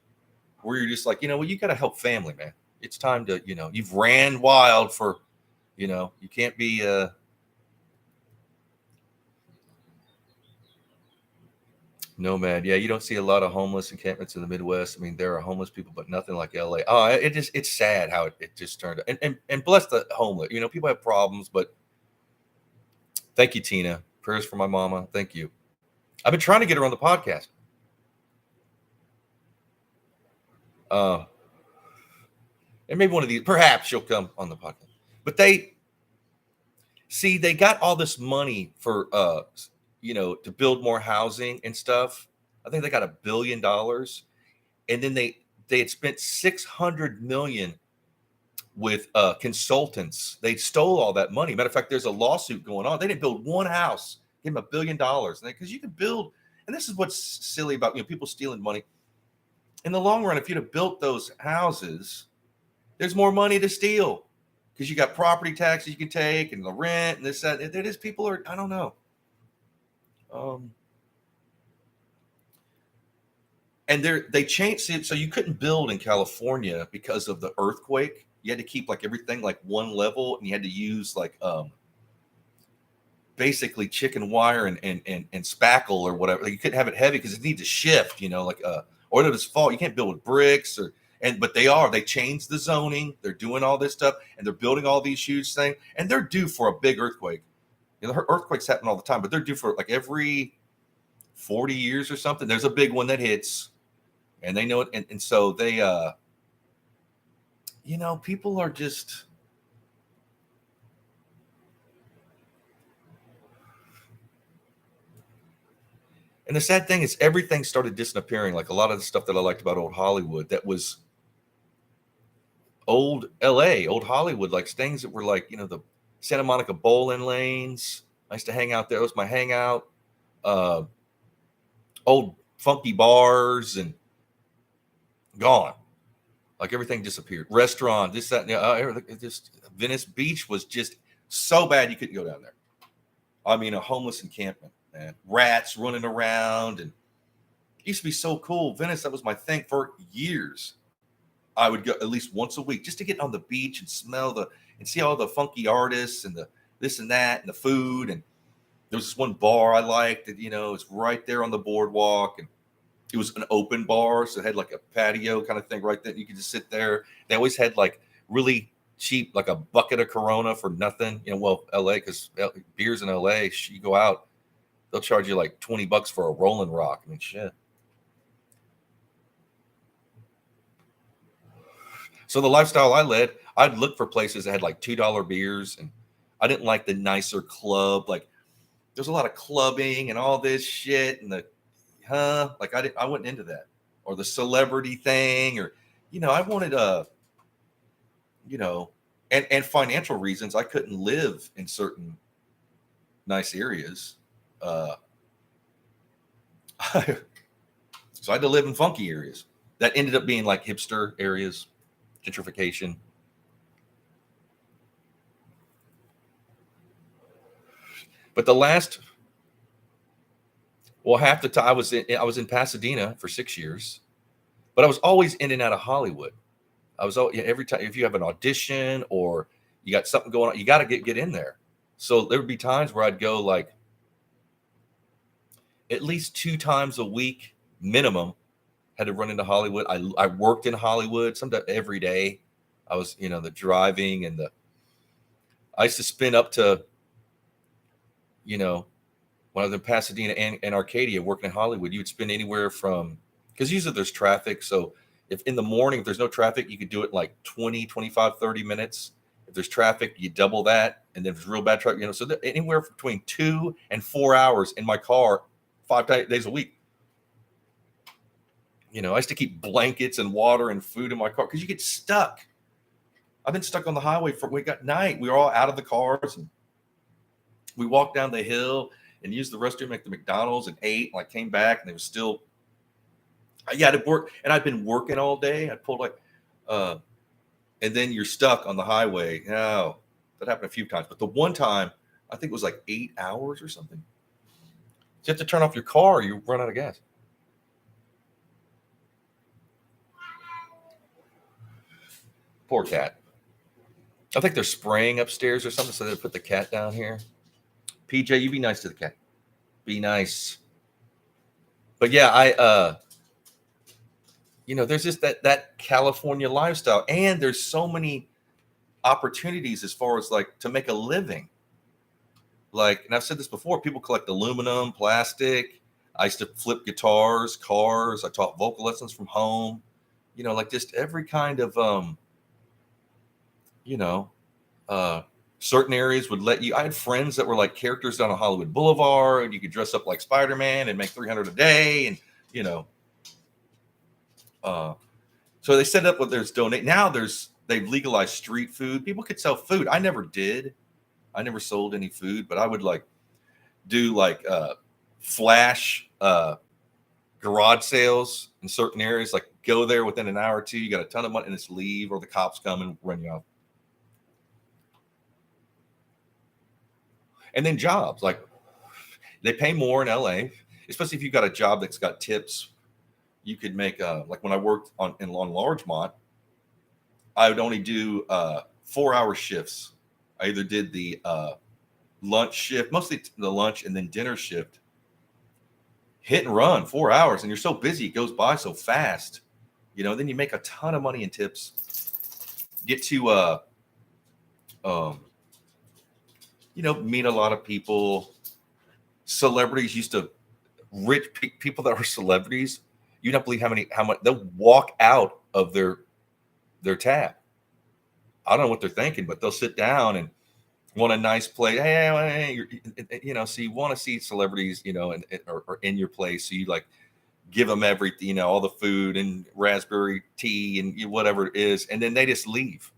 A: where you're just like, well, you got to help family, man. It's time to, you've ran wild for, you can't be nomad. Yeah, you don't see a lot of homeless encampments in the Midwest. I mean, there are homeless people, but nothing like LA. Oh, it's sad how it just turned out. And bless the homeless. People have problems, but thank you, Tina. Prayers for my mama. Thank you. I've been trying to get her on the podcast. And maybe one of these, perhaps she'll come on the podcast. But they got all this money for to build more housing and stuff. I think they got $1 billion, and then they had spent $600 million with consultants. They stole all that money. Matter of fact, there's a lawsuit going on. They didn't build one house. Give them $1 billion, because you can build. And this is what's silly about people stealing money. In the long run, if you'd have built those houses, there's more money to steal, because you got property taxes you can take and the rent and this, that. It is, people are, I don't know. And they changed it, so you couldn't build in California because of the earthquake. You had to keep like everything like one level, and you had to use like basically chicken wire and spackle or whatever. Like, you couldn't have it heavy because it needs to shift, or it'll just fall. You can't build with bricks but they changed the zoning. They're doing all this stuff, and they're building all these huge things, and they're due for a big earthquake. Earthquakes happen all the time, but they're due for like every 40 years or something. There's a big one that hits, and they know it. And so they, people are just, and the sad thing is everything started disappearing. Like a lot of the stuff that I liked about old Hollywood, that was old LA, old Hollywood, like things that were like, the Santa Monica bowling lanes. I used to hang out there. It was my hangout. Old funky bars, and gone. Like everything disappeared. Restaurant, this, that, and just Venice Beach was just so bad you couldn't go down there. I mean, a homeless encampment, man. Rats running around, and it used to be so cool. Venice, that was my thing for years. I would go at least once a week just to get on the beach and smell and see all the funky artists and the this and that and the food. And there was this one bar I liked that, it's right there on the boardwalk, and it was an open bar, so it had like a patio kind of thing right there. You could just sit there. They always had like really cheap, like a bucket of Corona for nothing. LA, because beers in LA, you go out, they'll charge you like $20 for a Rolling Rock. I mean, shit. So the lifestyle I led, I'd look for places that had like $2 beers, and I didn't like the nicer club. Like, there's a lot of clubbing and all this shit, and I wasn't into that, or the celebrity thing, or I wanted and financial reasons, I couldn't live in certain nice areas. So I had to live in funky areas that ended up being like hipster areas. Gentrification. But half the time I was in Pasadena for 6 years, but I was always in and out of Hollywood. I was every time, if you have an audition or you got something going on, you got to get in there. So there would be times where I'd go like at least 2 times a week minimum. Had to run into Hollywood. I worked in Hollywood sometimes every day. I was, the driving and I used to spend up to you know, when I was in Pasadena and Arcadia working in Hollywood, you would spend anywhere from, because usually there's traffic. So if in the morning, if there's no traffic, you could do it in like 20, 25, 30 minutes. If there's traffic, you double that. And then if there's real bad traffic, so anywhere between 2 and 4 hours in my car, 5 days a week. I used to keep blankets and water and food in my car because you get stuck. I've been stuck on the highway we got night. We were all out of the cars and we walked down the hill and used the restroom at the McDonald's and ate. And I came back and they was still, yeah, I'd work and I'd been working all day. I'd pulled and then you're stuck on the highway. No, that happened a few times. But the one time, I think it was like 8 hours or something. You have to turn off your car or you run out of gas. Poor cat. I think they're spraying upstairs or something, so they put the cat down here. PJ, you be nice to the cat. Be nice. But yeah, there's just that California lifestyle, and there's so many opportunities as far as like to make a living. Like, and I've said this before, people collect aluminum, plastic. I used to flip guitars, cars. I taught vocal lessons from home. Like just every kind of certain areas would let you. I had friends that were like characters down on Hollywood Boulevard, and you could dress up like Spider-Man and make $300 a day, and so they set up what there's donate. Now they've legalized street food. People could sell food. I never did. I never sold any food, but I would like do like flash garage sales in certain areas. Like go there within an hour or two, you got a ton of money, and it's leave, or the cops come and run you off. And then jobs, like they pay more in LA, especially if you've got a job that's got tips. You could make like when I worked on Largemont, I would only do 4-hour shifts. I either did the lunch shift, mostly the lunch, and then dinner shift. Hit and run 4 hours, and you're so busy, it goes by so fast. Then you make a ton of money in tips. Get to meet a lot of people. Celebrities used to, rich people that were celebrities, you don't believe how much they'll walk out of their tab. I don't know what they're thinking, but they'll sit down and want a nice place. Hey, so you want to see celebrities, or in your place. So you like give them everything, all the food and raspberry tea and whatever it is. And then they just leave.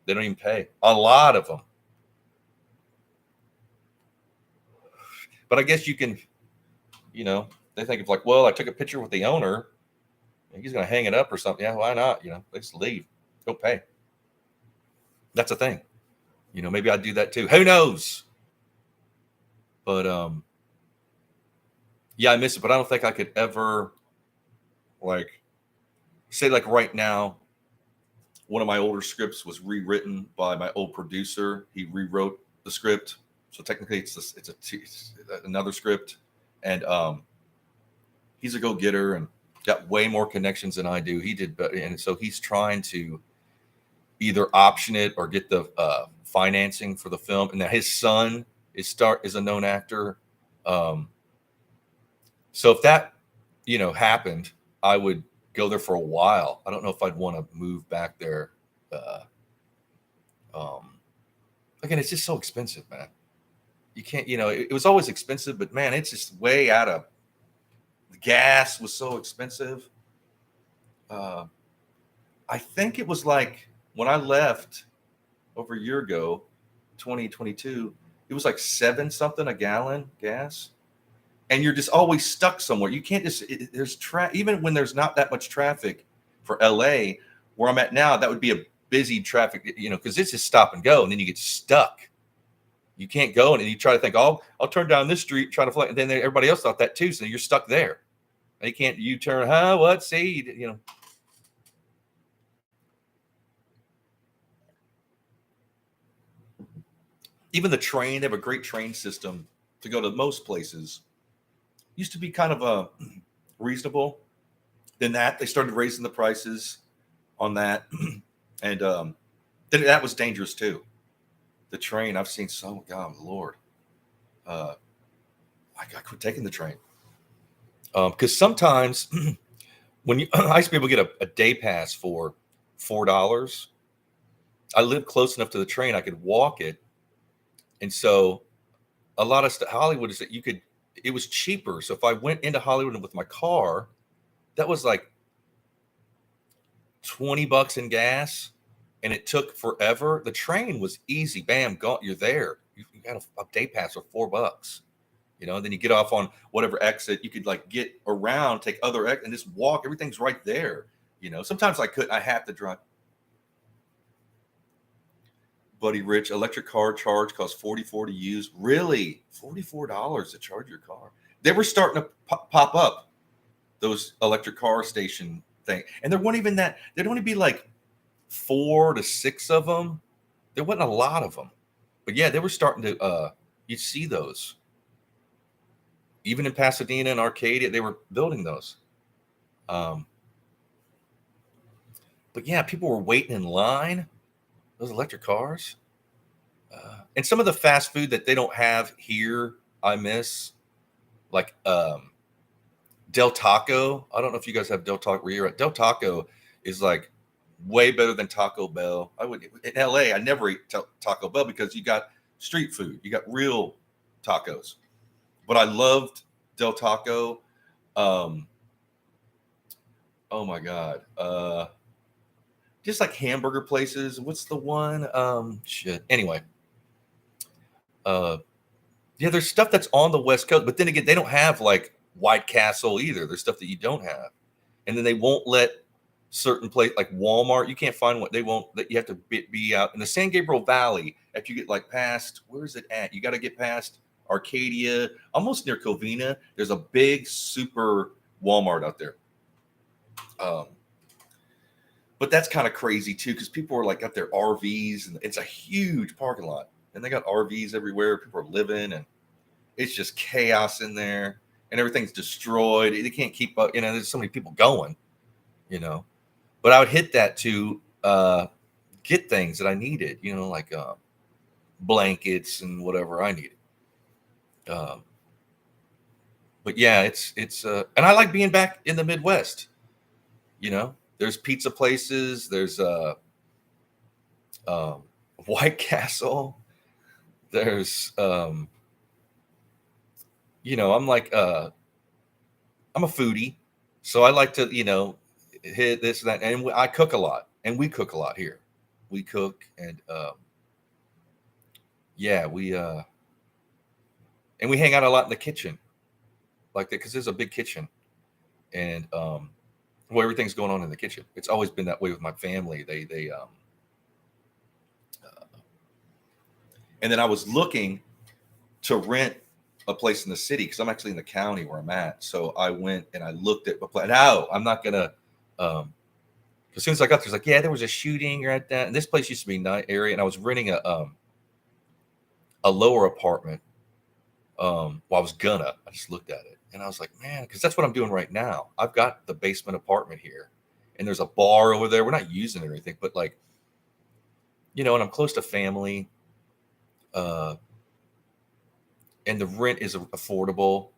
A: They don't even pay. A lot of them. But I guess you can, they think of like, well, I took a picture with the owner and he's going to hang it up or something. Yeah, why not? They just leave. Don't pay. That's a thing. Maybe I'd do that too. Who knows? But yeah, I miss it. But I don't think I could ever like say like right now, one of my older scripts was rewritten by my old producer. He rewrote the script. So technically it's another script, and he's a go-getter and got way more connections than I do. He did, and so he's trying to either option it or get the financing for the film. And now his son is a known actor. So if that happened, I would go there for a while. I don't know if I'd want to move back there. Again, it's just so expensive, man. You can't, it was always expensive, but man, it's just way out of, the gas was so expensive. I think it was like when I left over a year ago, 2022, it was like 7 something a gallon gas. And you're just always stuck somewhere. You can't just, there's even when there's not that much traffic for LA, where I'm at now, that would be a busy traffic, because it's just stop and go. And then you get stuck. You can't go, and you try to think, I'll turn down this street, try to fly. And then everybody else thought that too. So you're stuck there. You can't U-turn, what? See, Even the train, they have a great train system to go to most places. Used to be kind of reasonable. Then they started raising the prices on that. And then that was dangerous too. The train, I've seen God, Lord. I quit taking the train. Because sometimes when I used to be able to get a day pass for $4. I lived close enough to the train, I could walk it. And so a lot of Hollywood is that it was cheaper. So if I went into Hollywood with my car, that was like $20 in gas, and it took forever. The train was easy. Bam, gone. You're there. You got a day pass for $4. Then you get off on whatever exit. You could like get around, take other exit, and just walk. Everything's right there. Sometimes I have to drive. Buddy Rich, electric car charge costs $44 to use. Really? $44 to charge your car? They were starting to pop up, those electric car station thing. And there weren't even that. There'd only be like 4 to 6 of them. There wasn't a lot of them. But yeah, they were starting to, you'd see those. Even in Pasadena and Arcadia, they were building those. But yeah, people were waiting in line. Those electric cars. And some of the fast food that they don't have here, I miss. Like Del Taco. I don't know if you guys have Del Taco where you're at. Del Taco is like way better than Taco Bell. In LA, I never eat Taco Bell because you got street food. You got real tacos. But I loved Del Taco. Oh my God. Just like hamburger places. What's the one? Anyway. Yeah, there's stuff that's on the West Coast, but then again, they don't have like White Castle either. There's stuff that you don't have. And then they won't let certain place like Walmart, you can't find what they won't, that you have to be out in the San Gabriel Valley. After you get like past, where is it at? You got to get past Arcadia, almost near Covina. There's a big super Walmart out there. But that's kind of crazy too, because people are like got their RVs and it's a huge parking lot. And they got RVs everywhere. People are living and it's just chaos in there and everything's destroyed. They can't keep up. There's so many people going, but I would hit that to get things that I needed, like blankets and whatever I needed. But yeah, it's and I like being back in the Midwest. There's pizza places. There's White Castle. There's I'm like I'm a foodie, so I like to hit this and that, and I cook a lot, and we cook a lot here. We cook and we hang out a lot in the kitchen, like that, because there's a big kitchen, and everything's going on in the kitchen. It's always been that way with my family. They and then I was looking to rent a place in the city because I'm actually in the county where I'm at. So I went and I looked at a place. No, I'm not gonna. As soon as I got there, it's like, yeah, there was a shooting right there. And this place used to be a nice area, and I was renting a lower apartment. I just looked at it and I was like, man, because that's what I'm doing right now. I've got the basement apartment here, and there's a bar over there. We're not using it or anything, but like, and I'm close to family. And the rent is affordable.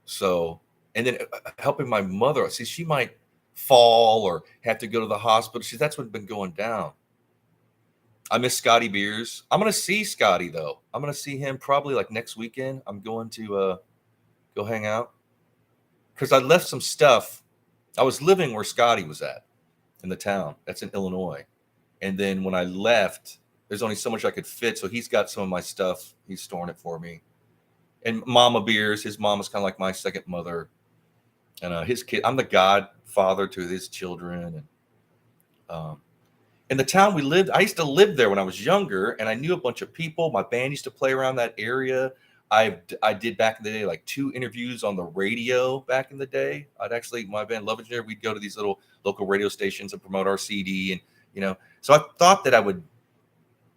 A: So, and then helping my mother, see, she might fall or have to go to the hospital. That's what's been going down. I miss Scotty Beers. I'm going to see Scotty though. I'm going to see him probably like next weekend. I'm going to go hang out because I left some stuff. I was living where Scotty was at in the town. That's in Illinois. And then when I left, there's only so much I could fit. So he's got some of my stuff. He's storing it for me. And Mama Beers, his mom is kind of like my second mother. And his kid, I'm the godfather to his children. And in the town we lived, I used to live there when I was younger, and I knew a bunch of people. My band used to play around that area. I did back in the day like 2 interviews on the radio back in the day. My band Love Engineer, we'd go to these little local radio stations and promote our CD. And, so I thought that I would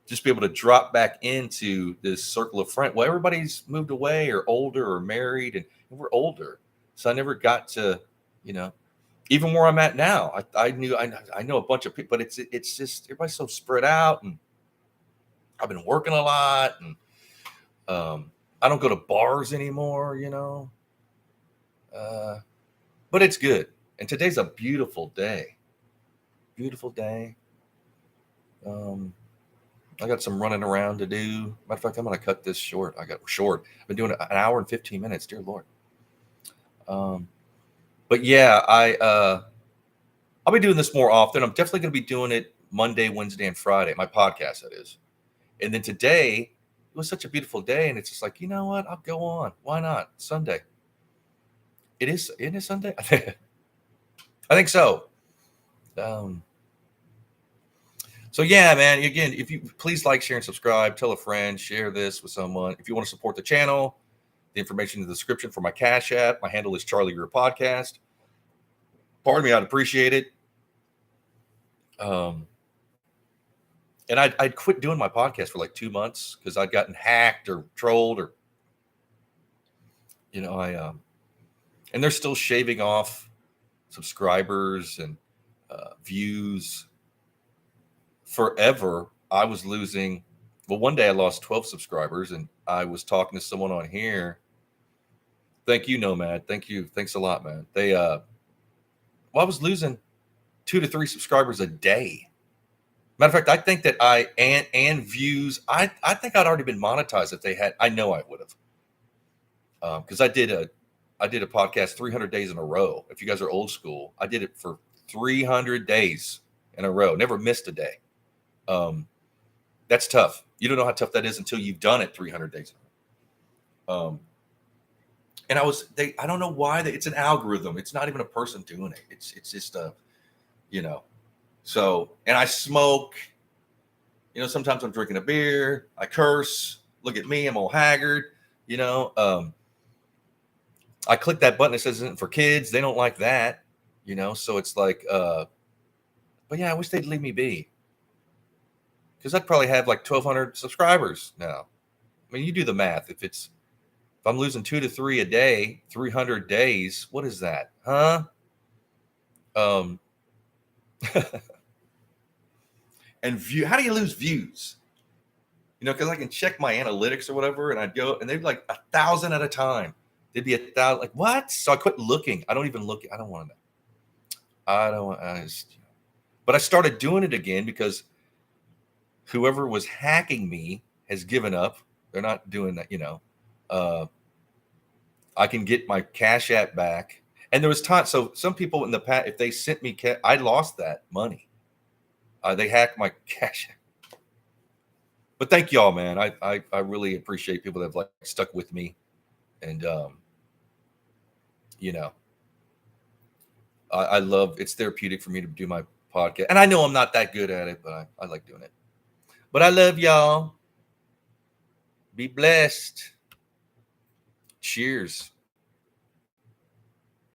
A: just be able to drop back into this circle of friends. Well, everybody's moved away or older or married, and we're older. So I never got to, even where I'm at now. I know a bunch of people, but it's just everybody's so spread out, and I've been working a lot, and I don't go to bars anymore, but it's good. And today's a beautiful day. Beautiful day. I got some running around to do. Matter of fact, I'm going to cut this short. I've been doing it an hour and 15 minutes. Dear Lord. But yeah, I'll be doing this more often. I'm definitely going to be doing it Monday, Wednesday, and Friday. My podcast, that is. And then today, it was such a beautiful day, and it's just like, you know what? I'll go on. Why not? Sunday. It is Sunday. I think so. So yeah, man. Again, if you please like, share, and subscribe, tell a friend, share this with someone. If you want to support the channel, the information in the description for my Cash App. My handle is charliegreerpodcast. Pardon me, I'd appreciate it. And I'd quit doing my podcast for like 2 months because I'd gotten hacked or trolled, or and they're still shaving off subscribers and views. Forever, I was losing. Well, one day I lost 12 subscribers, and I was talking to someone on here. Thank you, Nomad. Thank you. Thanks a lot, man. I was losing 2 to 3 subscribers a day. Matter of fact, I think that and views. I think I'd already been monetized if they had. I know I would have, because I did a podcast 300 days in a row. If you guys are old school, I did it for 300 days in a row. Never missed a day. That's tough. You don't know how tough that is until you've done it 300 days. And I don't know why it's an algorithm. It's not even a person doing it. It's just so, and I smoke, sometimes I'm drinking a beer, I curse, look at me, I'm all haggard, I click that button that says isn't for kids. They don't like that, so it's like, but yeah, I wish they'd leave me be. Because I'd probably have like 1,200 subscribers now. I mean, you do the math. If I'm losing 2 to 3 a day, 300 days, what is that? Huh? And how do you lose views? Because I can check my analytics or whatever, and I'd go, and they'd be like 1,000 at a time. They'd be 1,000. Like, what? So I quit looking. I don't even look. I don't want to know. But I started doing it again because whoever was hacking me has given up. They're not doing that, I can get my Cash App back. And there was time. So some people in the past, if they sent me I lost that money. They hacked my Cash App. But thank y'all, man. I really appreciate people that have like stuck with me. And, I love, it's therapeutic for me to do my podcast. And I know I'm not that good at it, but I like doing it. But I love y'all. Be blessed. Cheers.